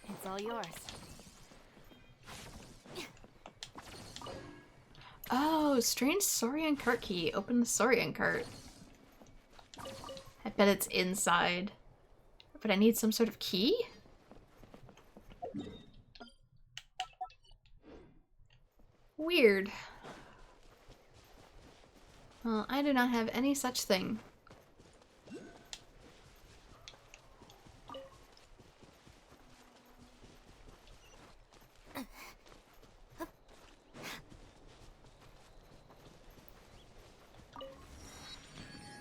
It's all yours. Oh, strange Saurian cart key. Open the Saurian cart. I bet it's inside. But I need some sort of key? Weird. Well, I do not have any such thing. But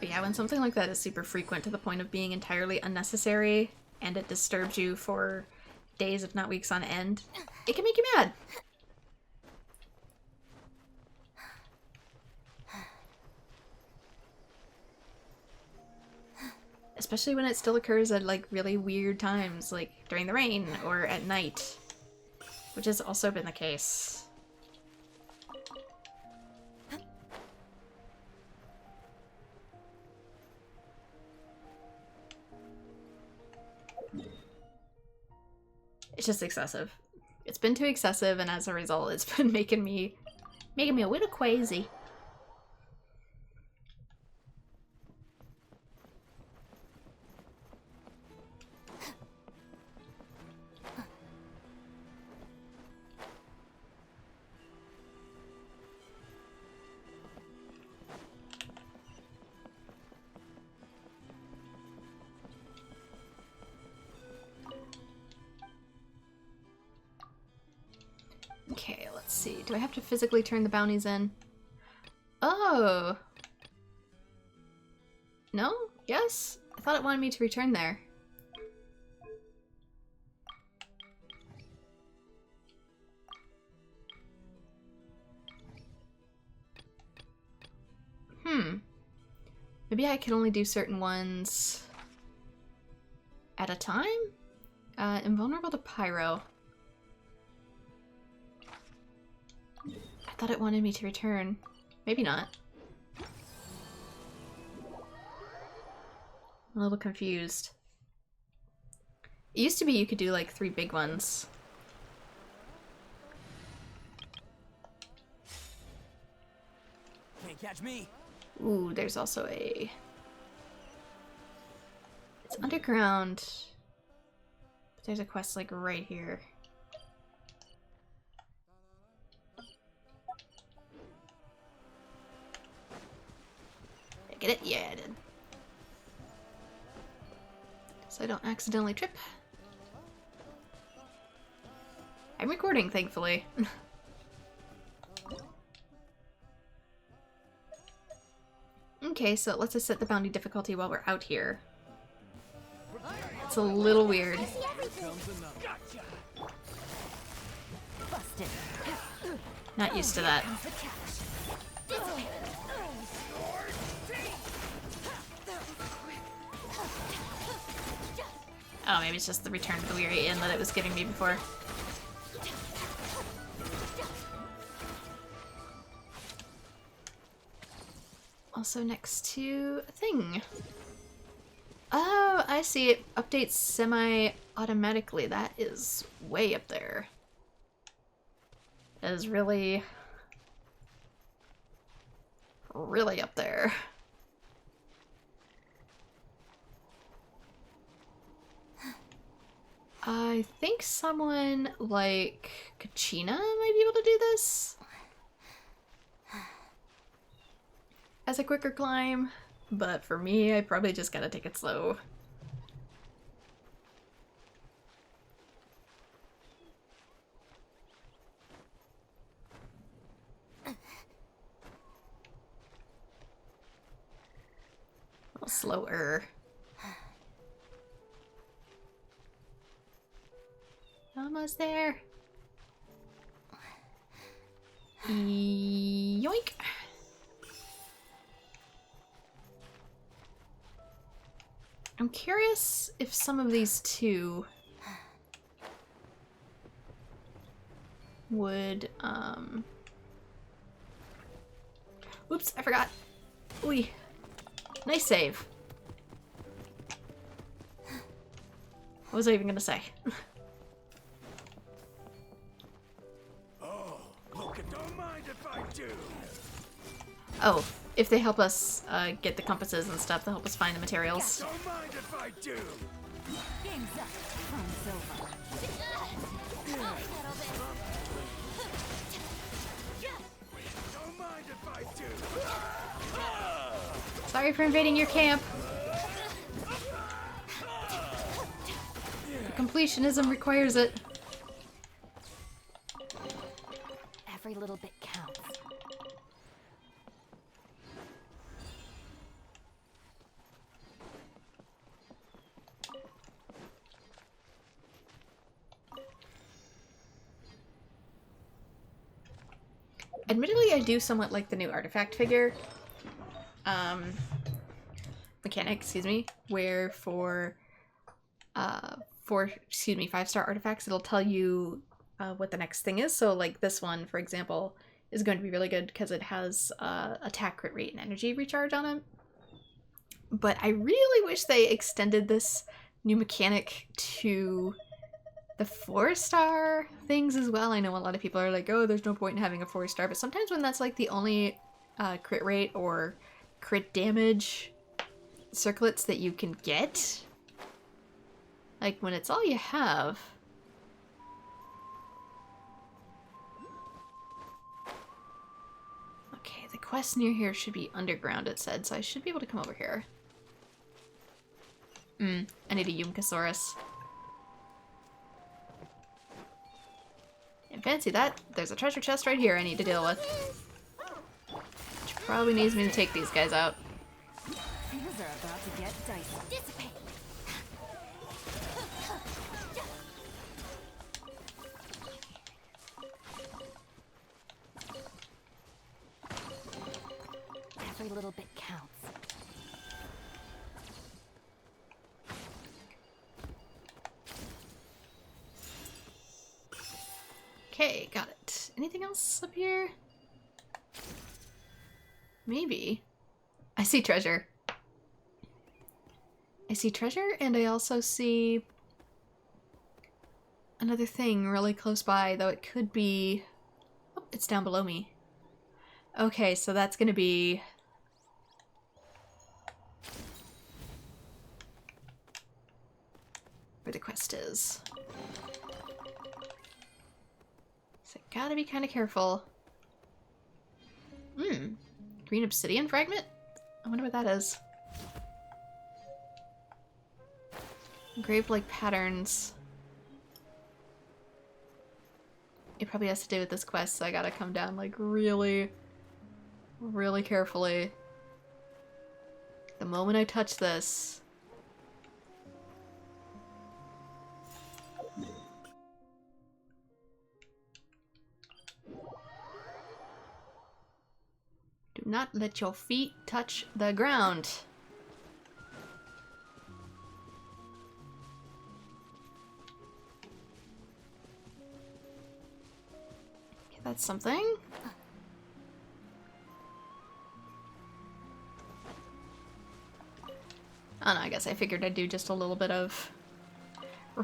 yeah, when something like that is super frequent to the point of being entirely unnecessary, and it disturbs you for days, if not weeks on end, it can make you mad. Especially when it still occurs at, like, really weird times, like during the rain or at night, which has also been the case. It's just excessive. It's been too excessive, and as a result, it's been making me a little crazy. Let's see. Do I have to physically turn the bounties in? Oh. No? Yes? I thought it wanted me to return there. Maybe I can only do certain ones at a time? Invulnerable to pyro. I thought it wanted me to return. Maybe not. I'm a little confused. It used to be you could do like 3 big ones. Can't catch me. Ooh, there's also a... It's underground. But there's a quest like right here. Did I get it? Yeah, I did. So I don't accidentally trip. I'm recording, thankfully. Okay, so it lets us set the bounty difficulty while we're out here. It's a little weird. Not used to that. Oh, maybe it's just the Return to the Weary Inn that it was giving me before. Also next to a thing. Oh, I see. It updates semi-automatically. That is way up there. That is really, really up there. I think someone like Kachina might be able to do this as a quicker climb, but for me, I probably just gotta take it slow. A little slower. Almost there. Yoink. I'm curious if some of these two would, Oops, I forgot. Ooh. Nice save. What was I even gonna say? Don't mind if I do. Oh, if they help us get the compasses and stuff to help us find the materials. Don't mind if I do. Game's up. Fun's over. Don't mind if I do. Sorry for invading your camp. Completionism requires it. Every little bit counts. Admittedly, I do somewhat like the new artifact figure. Mechanic, excuse me, where for 5-star artifacts, it'll tell you what the next thing is. So like this one, for example, is going to be really good because it has attack crit rate and energy recharge on it. But I really wish they extended this new mechanic to the 4-star things as well. I know a lot of people are like, oh, there's no point in having a 4-star, but sometimes when that's like the only crit rate or crit damage circlets that you can get, like when it's all you have. Okay, the quest near here should be underground, it said, so I should be able to come over here. I need a Yumkasaurus. And fancy that, there's a treasure chest right here I need to deal with. Which probably needs me to take these guys out. Things are about to get dicey. Dissipate. Every little bit counts. Okay, got it. Anything else up here? Maybe. I see treasure. I see treasure, and I also see another thing really close by, though it could be... Oh, it's down below me. Okay, so that's gonna be... where the quest is. So gotta be kind of careful. Green obsidian fragment? I wonder what that is. Engraved like patterns. It probably has to do with this quest, so I gotta come down like really, really carefully. The moment I touch this. Do not let your feet touch the ground. Okay, that's something. Oh no, I guess I figured I'd do just a little bit of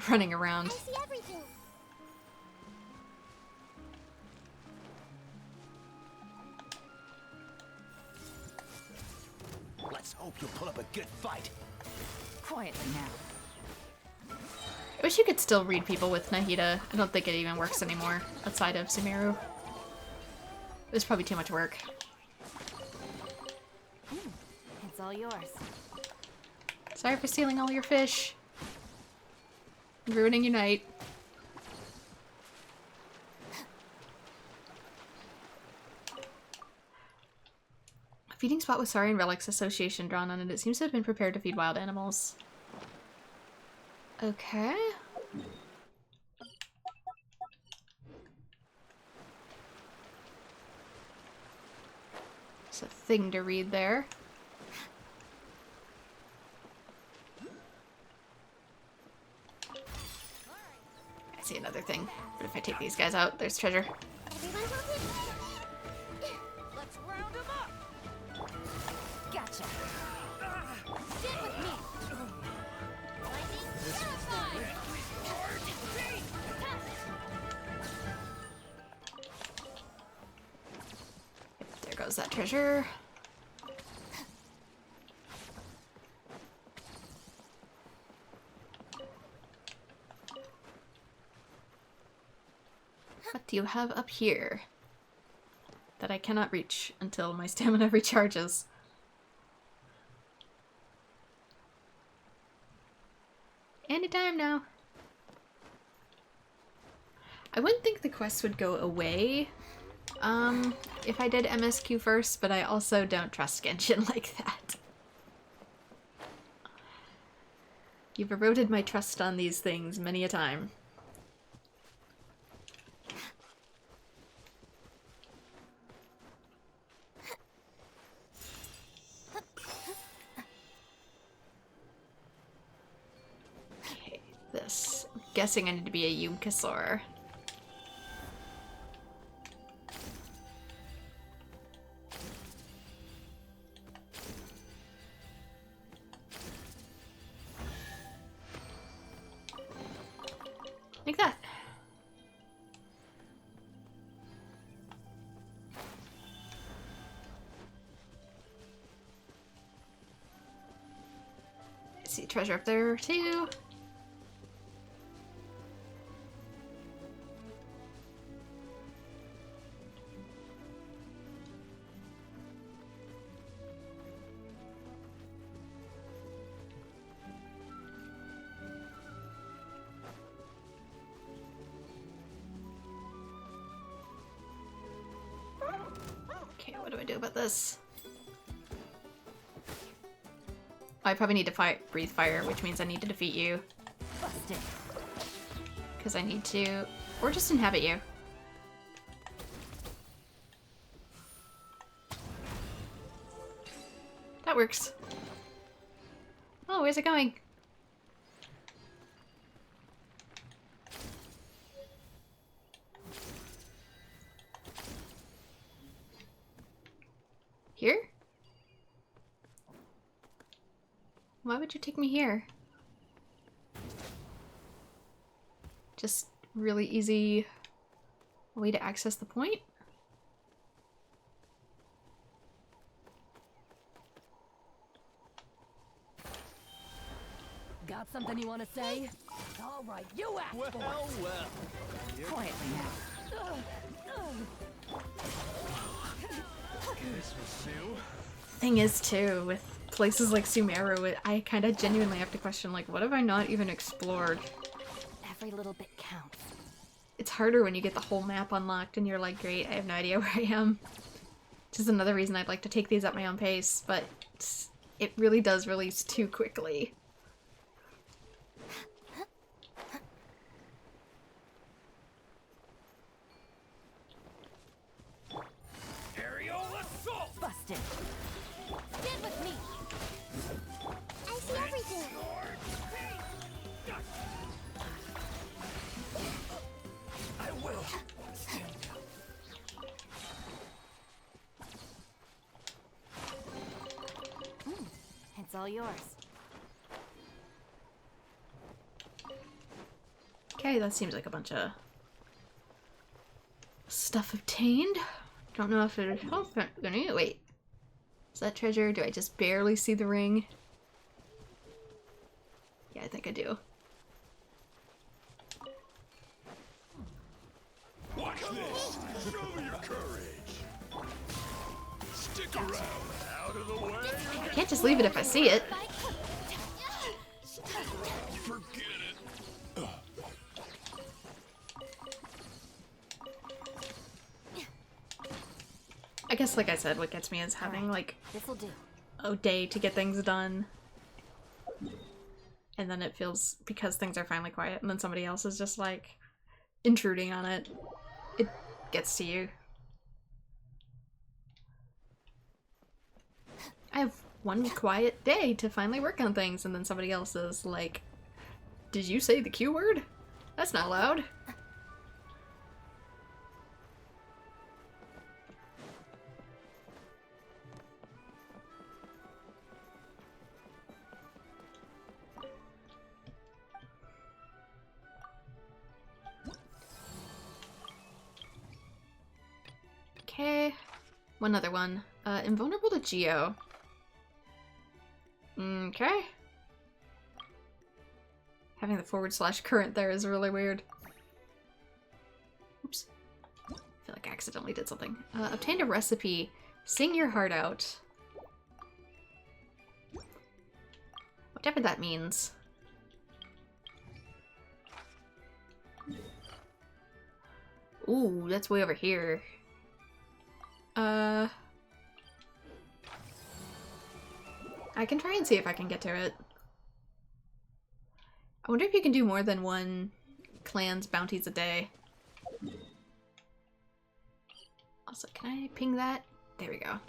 running around. I see everything. Let's hope you'll put up a good fight. Quietly now. I wish you could still read people with Nahida. I don't think it even works anymore outside of Sumeru. It was probably too much work. It's all yours. Sorry for stealing all your fish. Ruining your night. A feeding spot with Saurian relics association drawn on it. It seems to have been prepared to feed wild animals. Okay. There's a thing to read there. I see another thing. But if I take these guys out, there's treasure. Everyone hold it. Let's round them up. Gotcha. Sit with me. Lightning, terrifying. There goes that treasure. What do you have up here that I cannot reach until my stamina recharges? Anytime now. I wouldn't think the quest would go away if I did MSQ first, but I also don't trust Genshin like that. You've eroded my trust on these things many a time. Okay, this. I'm guessing I need to be a Yumkasor. Like that. I see treasure up there too. I do about this? I probably need to breathe fire, which means I need to defeat you. Because I need to... Or just inhabit you. That works. Oh, where's it going? Here? Why would you take me here? Just really easy way to access the point? Got something you want to say? All right, you ask for it. Well. Quietly now. This was new. Thing is too, with places like Sumeru, I kind of genuinely have to question, like, what have I not even explored? Every little bit counts. It's harder when you get the whole map unlocked and you're like, great, I have no idea where I am. Which is another reason I'd like to take these at my own pace, but it really does release too quickly. Busted. Stand with me. I see everything. I will. It's all yours. Okay, that seems like a bunch of stuff obtained. Don't know if it... Oh, wait. Is that treasure? Do I just barely see the ring? Yeah, I think I do. Watch this! Show your courage! Stick around! Out of the way! I can't just leave it if I see it. Forget it! I guess, like I said, what gets me is having, like, This'll do. a day to get things done. And then it feels, because things are finally quiet, and then somebody else is just, like, intruding on it. It gets to you. I have one quiet day to finally work on things, and then somebody else is like, did you say the Q word? That's not allowed. Okay, one other one. Invulnerable to Geo. Okay. Having the /current there is really weird. Oops. I feel like I accidentally did something. Obtained a recipe. Sing your heart out. Whatever that means. Ooh, that's way over here. I can try and see if I can get to it. I wonder if you can do more than one clan's bounties a day. Also, can I ping that? There we go.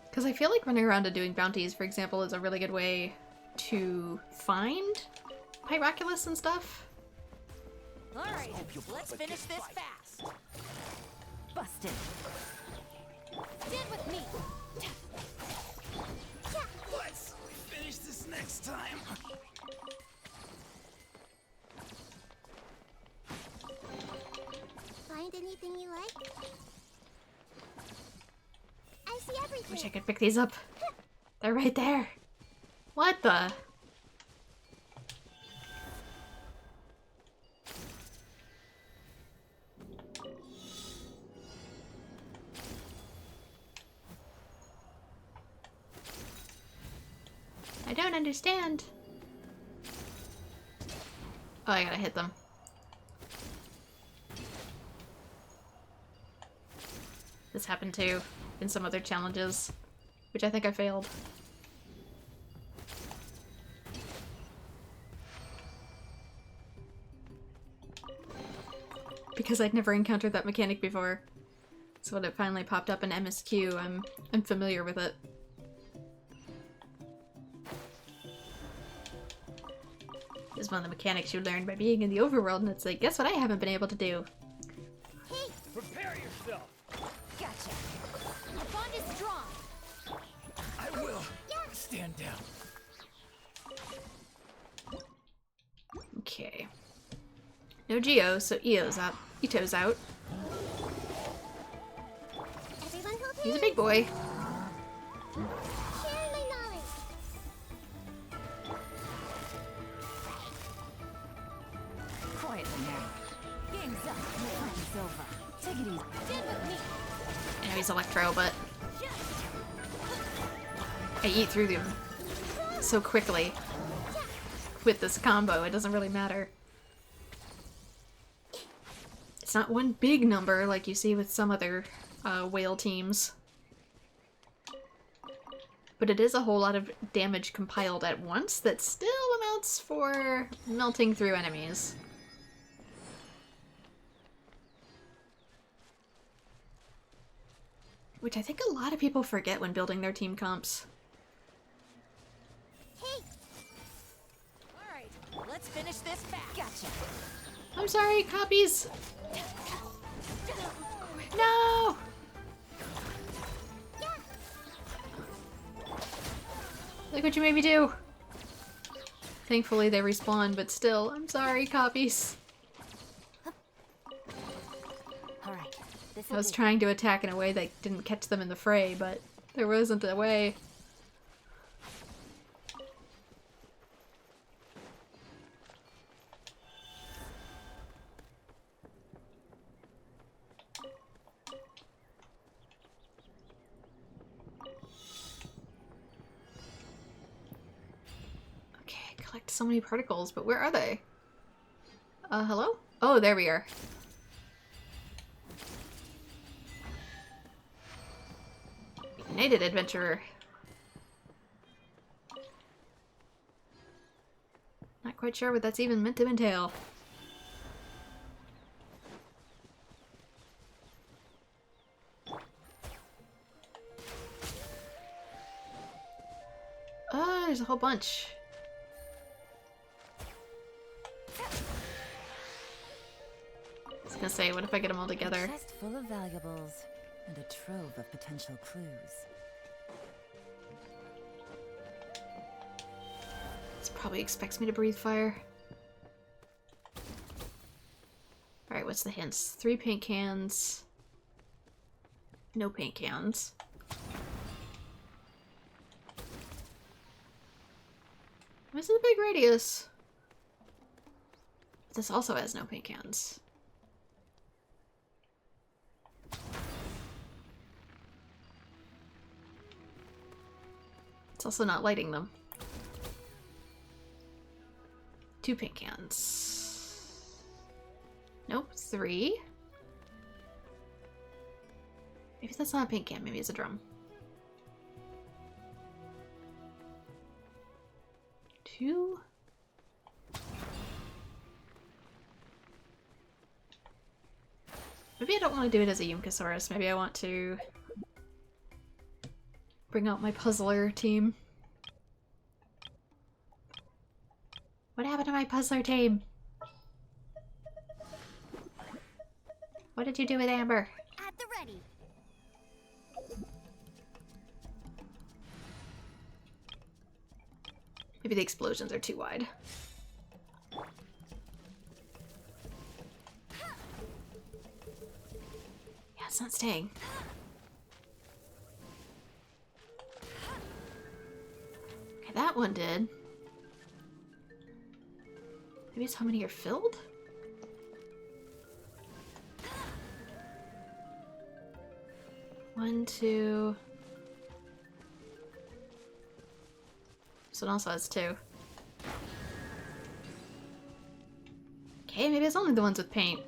Because I feel like running around and doing bounties, for example, is a really good way to find Pyroculus and stuff. Alright, let's finish this fast. Busted. Stand with me. Let's finish this next time. Find anything you like? I see everything. Wish I could pick these up. They're right there. What the? I don't understand. Oh, I gotta hit them. This happened too in some other challenges, which I think I failed. Because I'd never encountered that mechanic before. So when it finally popped up in MSQ, I'm familiar with it. This is one of the mechanics you learn by being in the overworld, and it's like, guess what I haven't been able to do? Prepare yourself. Gotcha. Our bond is strong. I will. Stand down. Okay. No Geo, so Ito's out. Everyone hold He's a big boy. Sharing my knowledge. Quietly now. Game's up. The fight is over. Take it easy. Stand with me. I know he's Electro, but I eat through them so quickly with this combo, it doesn't really matter. It's not one big number like you see with some other whale teams. But it is a whole lot of damage compiled at once that still amounts for melting through enemies. Which I think a lot of people forget when building their team comps. Alright, let's finish this back. Gotcha. I'm sorry, copies! No! Look what you made me do! Thankfully they respawn, but still, I'm sorry, copies. Alright. I was trying to attack in a way that didn't catch them in the fray, but there wasn't a way. Okay, collect so many particles, but where are they? Hello? Oh, there we are. United Adventurer. Not quite sure what that's even meant to entail. Oh, there's a whole bunch. I was gonna say, what if I get them all together? A chest full of valuables and a trove of potential clues. This probably expects me to breathe fire. Alright, what's the hints? 3 paint cans. No paint cans. This is a big radius. This also has no paint cans. It's also not lighting them. 2 paint cans. Nope, 3. Maybe that's not a paint can, maybe it's a drum. 2. Maybe I don't want to do it as a Yumkasaurus. Maybe I want to bring out my puzzler team. What happened to my puzzler team? What did you do with Amber? At the ready. Maybe the explosions are too wide. Yeah, it's not staying. Okay, that one did. Maybe it's how many are filled? One, 2. This one also has 2. Okay, maybe it's only the ones with paint.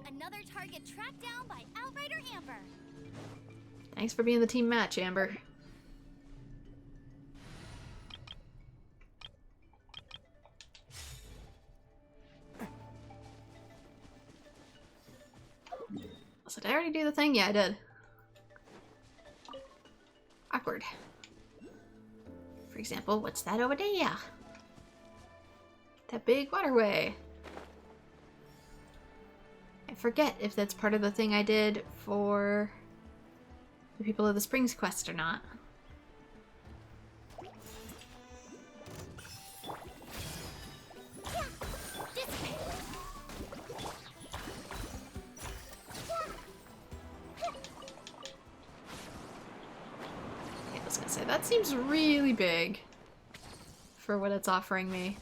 Another target tracked down by Outrider Amber. Thanks for being the team match, Amber. So did I already do the thing? Yeah, I did. Awkward. For example, what's that over there? That big waterway. I forget if that's part of the thing I did for the People of the Springs quest or not. I was gonna say, that seems really big for what it's offering me.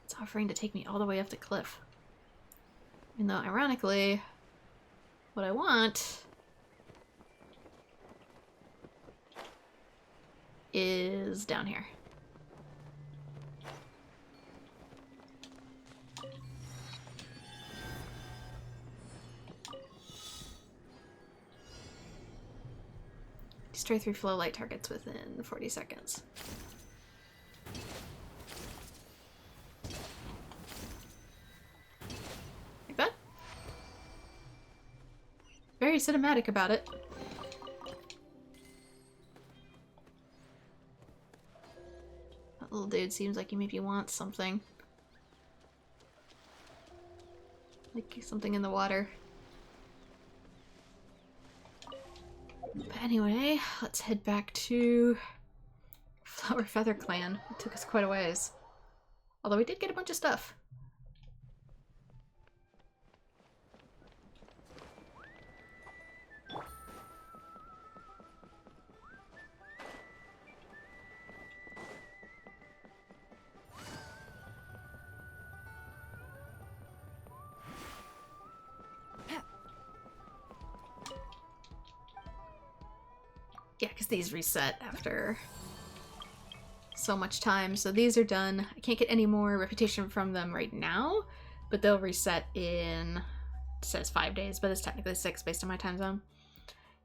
It's offering to take me all the way up the cliff. Even though, ironically, what I want is down here. Destroy 3 flow light targets within 40 seconds. Like that? Very cinematic about it. That little dude seems like he maybe wants something. Like something in the water. But anyway, let's head back to Flower Feather Clan. It took us quite a ways. Although we did get a bunch of stuff. Yeah, because these reset after so much time. So these are done. I can't get any more reputation from them right now, but they'll reset in, it says 5 days, but it's technically 6 based on my time zone.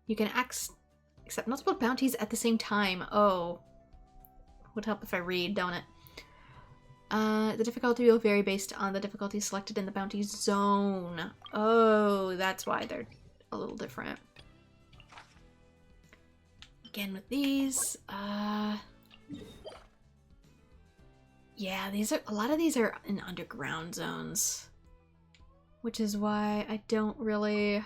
You can accept multiple bounties at the same time. Oh, would help if I read, don't it? The difficulty will vary based on the difficulty selected in the bounty zone. Oh, that's why they're a little different. Again with these, yeah, a lot of these are in underground zones, which is why I don't really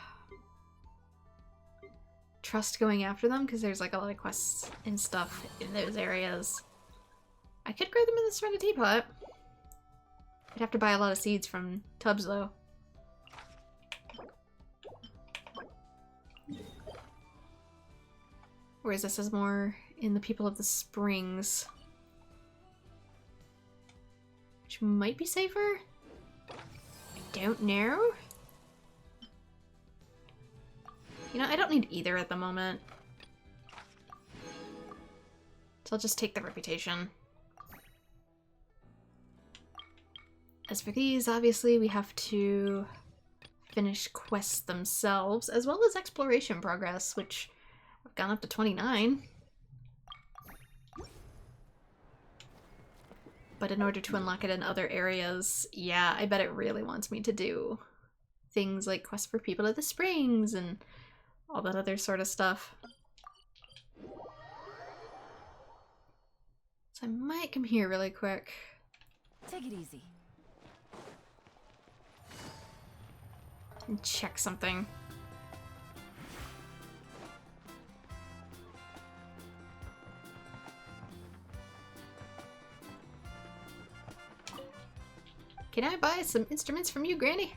trust going after them, because there's like a lot of quests and stuff in those areas. I could grow them in the Serenity Teapot. I'd have to buy a lot of seeds from Tubbs though. Whereas this is more in the People of the Springs. Which might be safer? I don't know. You know, I don't need either at the moment. So I'll just take the reputation. As for these, obviously we have to finish quests themselves, as well as exploration progress, which I've gone up to 29. But in order to unlock it in other areas, yeah, I bet it really wants me to do things like quests for People of the Springs and all that other sort of stuff. So I might come here really quick. Take it easy. And check something. Can I buy some instruments from you, Granny?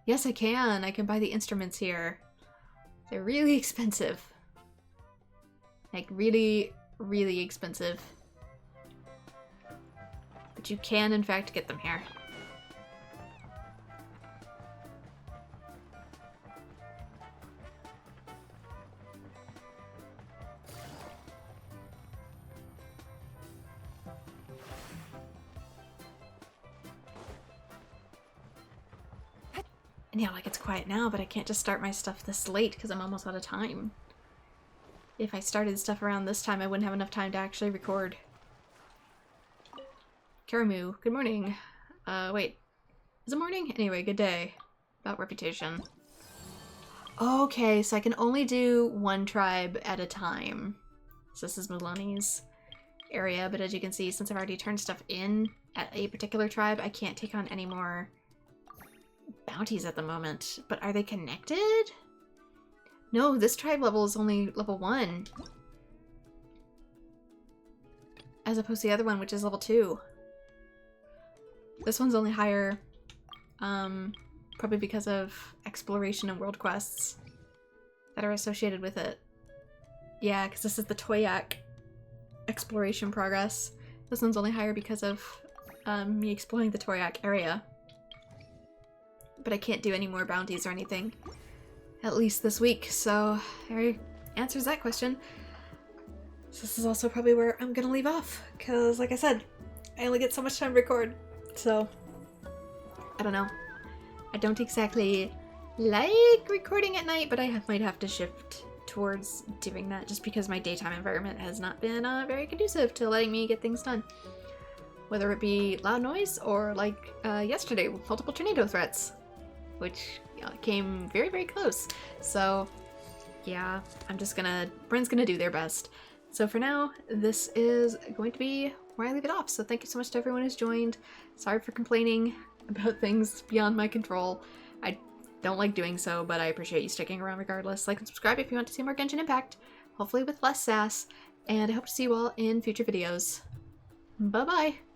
Yes, I can. I can buy the instruments here. They're really expensive. Like, really, really expensive. But you can, in fact, get them here. And yeah, like it's quiet now, but I can't just start my stuff this late because I'm almost out of time. If I started stuff around this time, I wouldn't have enough time to actually record. Karamu, good morning. Wait. Is it morning? Anyway, good day. About reputation. Okay, so I can only do one tribe at a time. So this is Mulani's area, but as you can see, since I've already turned stuff in at a particular tribe, I can't take on any more bounties at the moment. But are they connected? No, this tribe level is only level 1. As opposed to the other one, which is level 2. This one's only higher, probably because of exploration and world quests that are associated with it. Yeah, because this is the Toyak exploration progress. This one's only higher because of me exploring the Toyak area. But I can't do any more bounties or anything, at least this week, so there answers that question. So this is also probably where I'm gonna leave off, because like I said, I only get so much time to record, so I don't know. I don't exactly like recording at night, but I might have to shift towards doing that just because my daytime environment has not been very conducive to letting me get things done. Whether it be loud noise or like yesterday, multiple tornado threats, which came very, very close. So yeah, Bryn's gonna do their best. So for now, this is going to be where I leave it off. So thank you so much to everyone who's joined. Sorry for complaining about things beyond my control. I don't like doing so, but I appreciate you sticking around regardless. Like and subscribe if you want to see more Genshin Impact, hopefully with less sass, and I hope to see you all in future videos. Bye-bye!